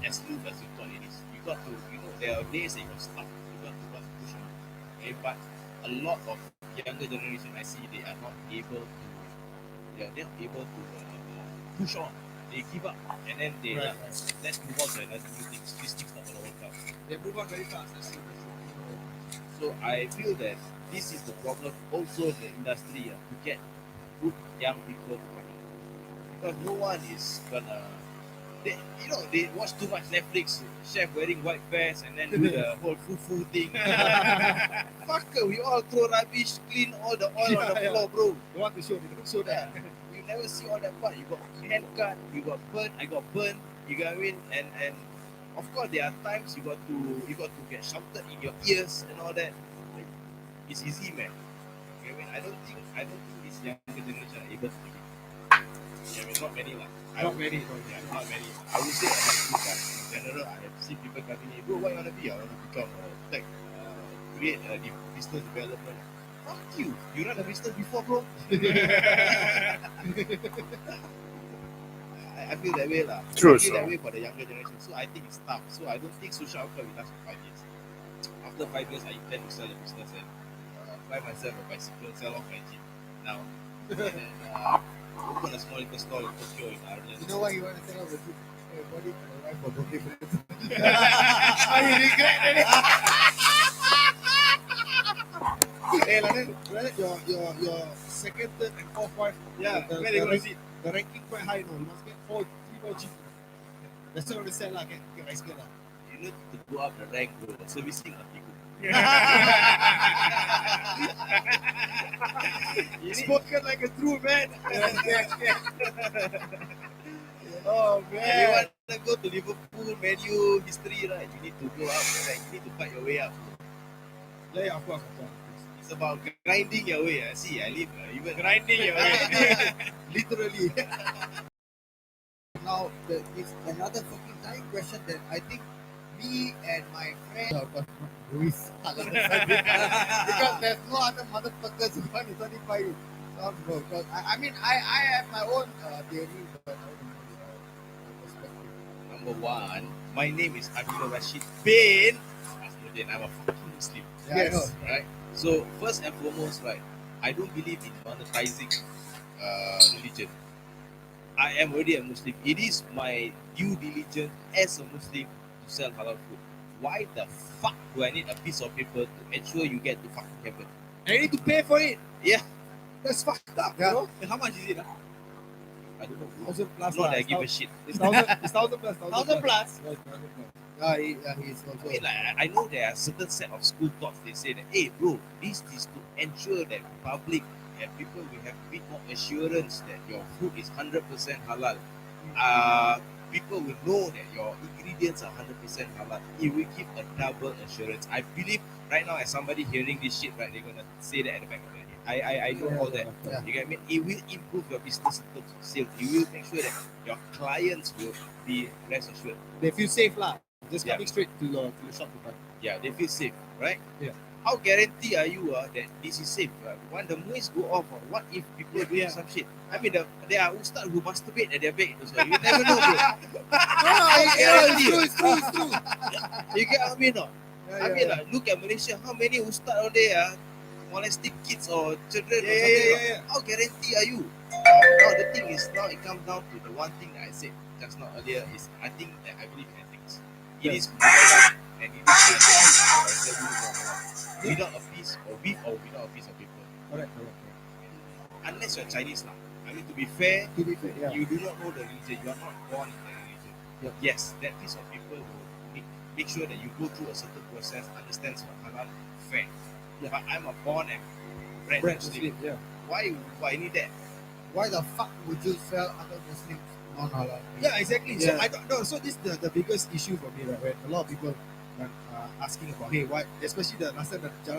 as smooth as you thought it is. You got to, there are days that you got stuck. You got to push on. Okay, but a lot of younger generation, I see they are not able to. They are not able to push on. They give up, and then they Right, let's move on to another new thing. This thing's not gonna work out. They move on very fast. That's true. So I feel that this is the problem also in the industry to get good young people to come in. Because no one is gonna they watch too much Netflix, chef wearing white vest and then do the whole fufu thing. Fucker, we all throw rubbish, clean all the oil on the Yeah, floor, bro. They want to show. They don't show Yeah. that. You never see all that part. You got hand cut, you got burnt, I got burnt, you got in and of course there are times you got to get shouted in your ears and all that. It's easy, man. Okay, I mean, I don't think this younger generation are able to do it. Yeah, I mean, not many lah. Not many. Yeah, not many. I would say like two guys. In general, I have seen people coming in. Bro, what you wanna be? I wanna become tech, create a business development. Fuck you. You run a business before, bro. I feel that way lah. True, I feel that so. way for the younger generation. So I think it's tough. So I don't think social outcome will last for 5 years. After 5 years, I intend to sell the business and buy myself a bicycle, sell off my gym now, and then open a small little store in Tokyo in Ireland. You know why you want to sell off the food? Everybody can arrive for birthday present. I regret it. Hey, like that, your second, third, and fourth wife. Yeah, the, where they the, gonna rank, sit? the ranking quite high. No, you must get 3 more G. That's what I'm sell lah. Get bicycle lah. You need to go up the rank, bro. The servicing must be good. You need, Spoken like a true man. Oh if you man. want to go to Liverpool, Man U history, right? You need to go up the rank. You need to fight your way up. Yeah, of course. It's about grinding your way. See, I live even Grinding your way. Literally. Now, it's another fucking dying question that I think me and my friend Luis because there's no other motherfuckers who want to certify you. Sounds bro. Because I mean, I have my own theory, but I don't know perspective. Number one, my name is Abdul Rashid bin Asmuddin. I'm a fucking Muslim. Yeah, I know. Right? So first and foremost, right, I don't believe in monetizing religion. I am already a Muslim. It is my due diligence as a Muslim to sell halal food. Why the fuck do I need a piece of paper to ensure you get to fucking heaven? I need to pay for it. Yeah, That's fucked up, Yeah. you know? and how much is it? I don't know. 1,000 plus. Not lah. that I give a shit. It's 1,000 plus. 1,000 plus. Yeah, it's 1,000 plus. He's also. I mean, like, I know there are certain set of school thoughts. They say that, hey, bro, this is to ensure that public and people will have a bit more assurance that your food is 100% halal. People will know that your ingredients are 100% halal. It will give a double assurance. I believe right now, as somebody hearing this shit, right, they're gonna say that at the back of their head. I know all that. Yeah. You get me? It will improve your business in terms of sales. It will make sure that your clients will be less assured. They feel safe lah. Just Yeah. coming straight to your shop to buy. Yeah, they feel safe, right? Yeah. How guarantee are you that this is safe? When the noise go off, what if people do some shit? I mean, there are ustad who masturbate at their bed. So you never know, bro. It's true. You get what I mean? Not? Yeah, I mean, like, look at Malaysia. How many ustad out there molesting kids or children? Or something? Yeah. How guarantee are you? Now the thing is, now it comes down to the one thing that I said just now earlier is I think that I believe in ethics. It is my right and it is my right without a piece or with or without a piece of paper. Correct. Unless you're Chinese now. I mean, to be fair, To be fair, yeah. you do not know the religion. You are not born in the religion. Yeah. Yes, that piece of paper will make sure that you go through a certain process, understands what halal, fair. Yeah. But I'm a born and bred Bread Muslim. Muslim, yeah. Why I need that? Why the fuck would you sell other Muslims non-halal? Yeah, exactly. Yeah. So I don't know. So this is the biggest issue for me, right? Where a lot of people are asking about, hey, why? Especially the last time the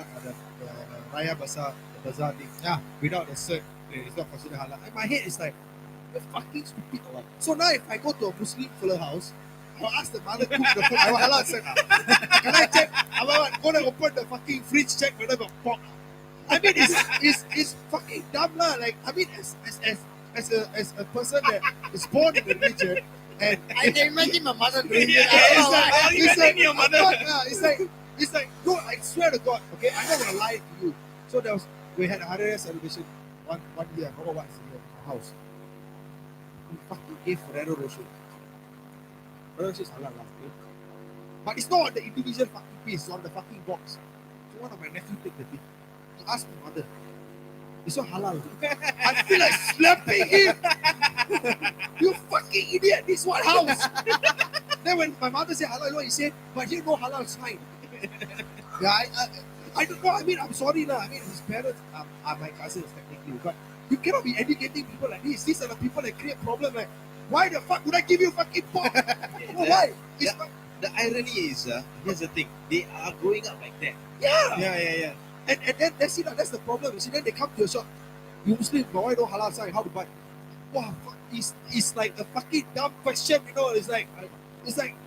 Raya Bazaar, the bazaar thing. Yeah, without the cert, it's not considered halal. In my head, it's like, you're fucking stupid or what? So now, if I go to a Muslim fella house, I'll ask the mother cook the food. I want halal cert. Can I check? I'm going to open the fucking fridge, check whether got pork. I mean, it's fucking dumb lah. Like, I mean, as a person that is born in the region, and I can imagine my mother doing it. It's like, no, I swear to God, okay, I'm not gonna lie to you. So we had a Hari Raya celebration one year, I forgot what's the year in our house. We fucking gave Ferrero Rocher. Ferrero Rocher is halal lah, okay? But it's not on the individual fucking piece, it's on the fucking box. So one of my nephews took the thing. He asked my mother, "It's not halal." I feel like slapping him. You fucking idiot! This one house. Then when my mother said halal, you know what he said? But here no halal sign. Yeah, I don't know. I mean, I'm sorry lah. I mean, his parents are my cousins technically, but you cannot be educating people like this. These are the people that create problems. Like, why the fuck would I give you fucking pork? Why? It's not, The irony is, here's the thing: they are growing up like that. yeah. And then that's it. That's the problem. You see, then they come to your shop. You Muslim, but why no halal sign? How to buy? Wow, fuck, it's like a fucking dumb question. You know, it's like,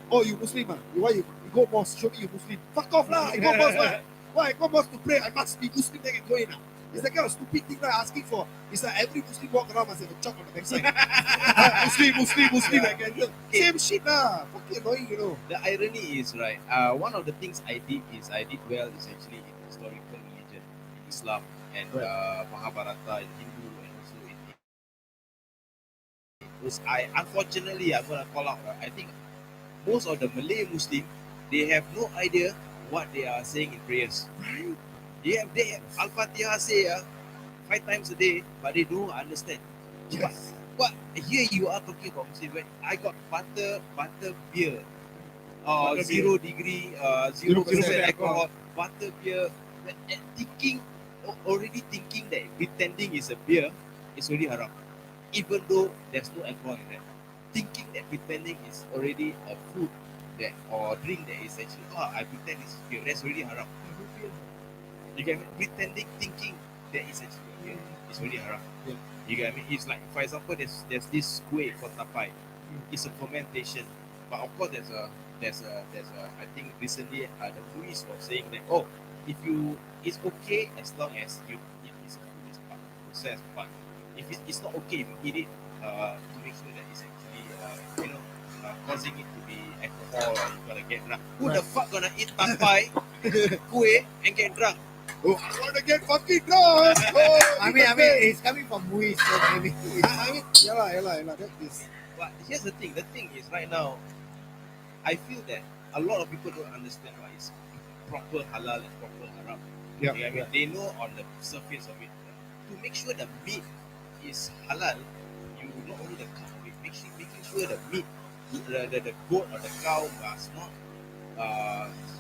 oh, you Muslim, why you go mosque? Show me you Muslim. Fuck off lah. I go mosque. Why I go mosque to pray? I must be Muslim. They can go in. It's the kind of stupid thing that I'm asking for. It's like every Muslim walk around must have a chalk on the backside. Muslim. I can do. Same shit lah. Fucking annoying, you know. The irony is, right, one of the things I did well is actually in historical religion, in Islam and Mahabharata in Hindu, and also in unfortunately, I'm gonna call out, I think most of the Malay Muslim, they have no idea what they are saying in prayers. They have Al-Fatiha say 5 times a day, but they don't understand. Yes. But here you are talking about Muslim. When I got butter beer, 0 degree, 0% alcohol, butter beer, and already thinking that pretending is a beer is already haram, even though there's no alcohol in that. Thinking that pretending is already a food that or drink that is actually I pretend it's beer, that's already haram. You get me? Pretending, thinking that is actually a beer is already haram. Yeah. You get me? It's like, for example, there's this kueh for tapai. It's a fermentation, but of course there's a I think recently the police was saying that it's okay as long as you eat this food is part of the process, but if it's not okay if you eat it to make sure that it's actually causing it to be alcohol or you gotta get drunk. Who the fuck gonna eat tapai kueh and get drunk? Oh, I want to get fucking drunk. Oh, I mean, it's coming from movies, so maybe. I mean, yeah, that is. But here's the thing. The thing is, right now, I feel that a lot of people don't understand what is proper halal and proper haram. Yeah. You know what I mean? They know on the surface of it. To make sure the meat is halal, you not only the cut of it, making sure the meat, the goat or the cow must not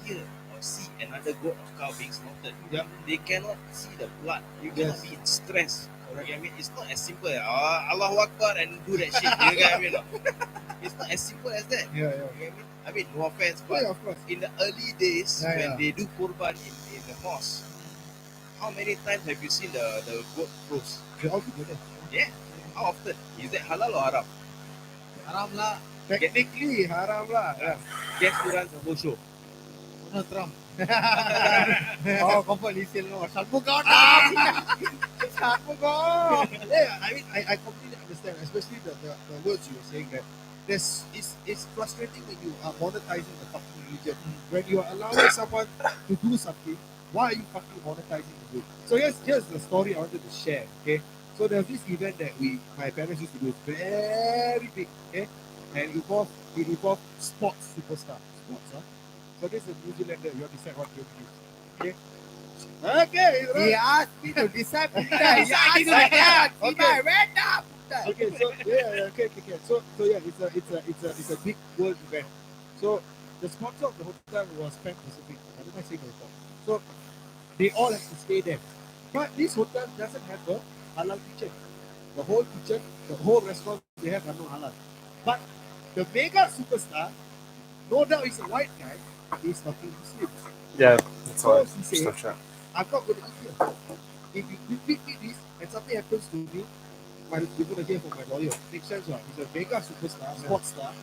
hear or see another goat or cow being slaughtered. Yeah. They cannot see the blood. You cannot be in stress. You know what I mean? It's not as simple as Allahu Akbar and do that shit. You know what I mean? It's not as simple as that. Yeah. You know what I mean? I mean, no offense, but Yeah, of course. in the early days when Yeah. they do kurban in the mosque, how many times have you seen the goat roast? They're all together. Yeah. How often? Is that halal or haram? Haram lah. Technically, haram lah. Yeah. Guess who runs the whole show? Donald Trump. Oh, confirm listen no. Shanmugam. Shanmugam. Yeah, I mean, I completely understand, especially the words you were saying that it's frustrating when you are monetizing the fucking religion. When you are allowing someone to do something, why are you fucking monetizing the good? So here's the story I wanted to share, okay? So there's this event that my parents used to do, very big, okay? And it involved sports superstar. So this is a New Zealander, you have to decide what game to use. Okay? Okay, He asked me to decide. He asked me to decide. Okay. Random. Okay, so okay. So yeah, it's a big world event. So the sponsor of the hotel was Pan Pacific. I don't know if I say the hotel. So they all have to stay there. But this hotel doesn't have a halal kitchen. The whole kitchen, the whole restaurant they have are no halal. But the mega superstar, no doubt he's a white guy, he's fucking Muslim. Yeah, that's So all. he said, I'm not going to eat here. If you feed me this and something happens to me, you're going to hear from my lawyer. Makes sense, right? He's a mega superstar, sports star.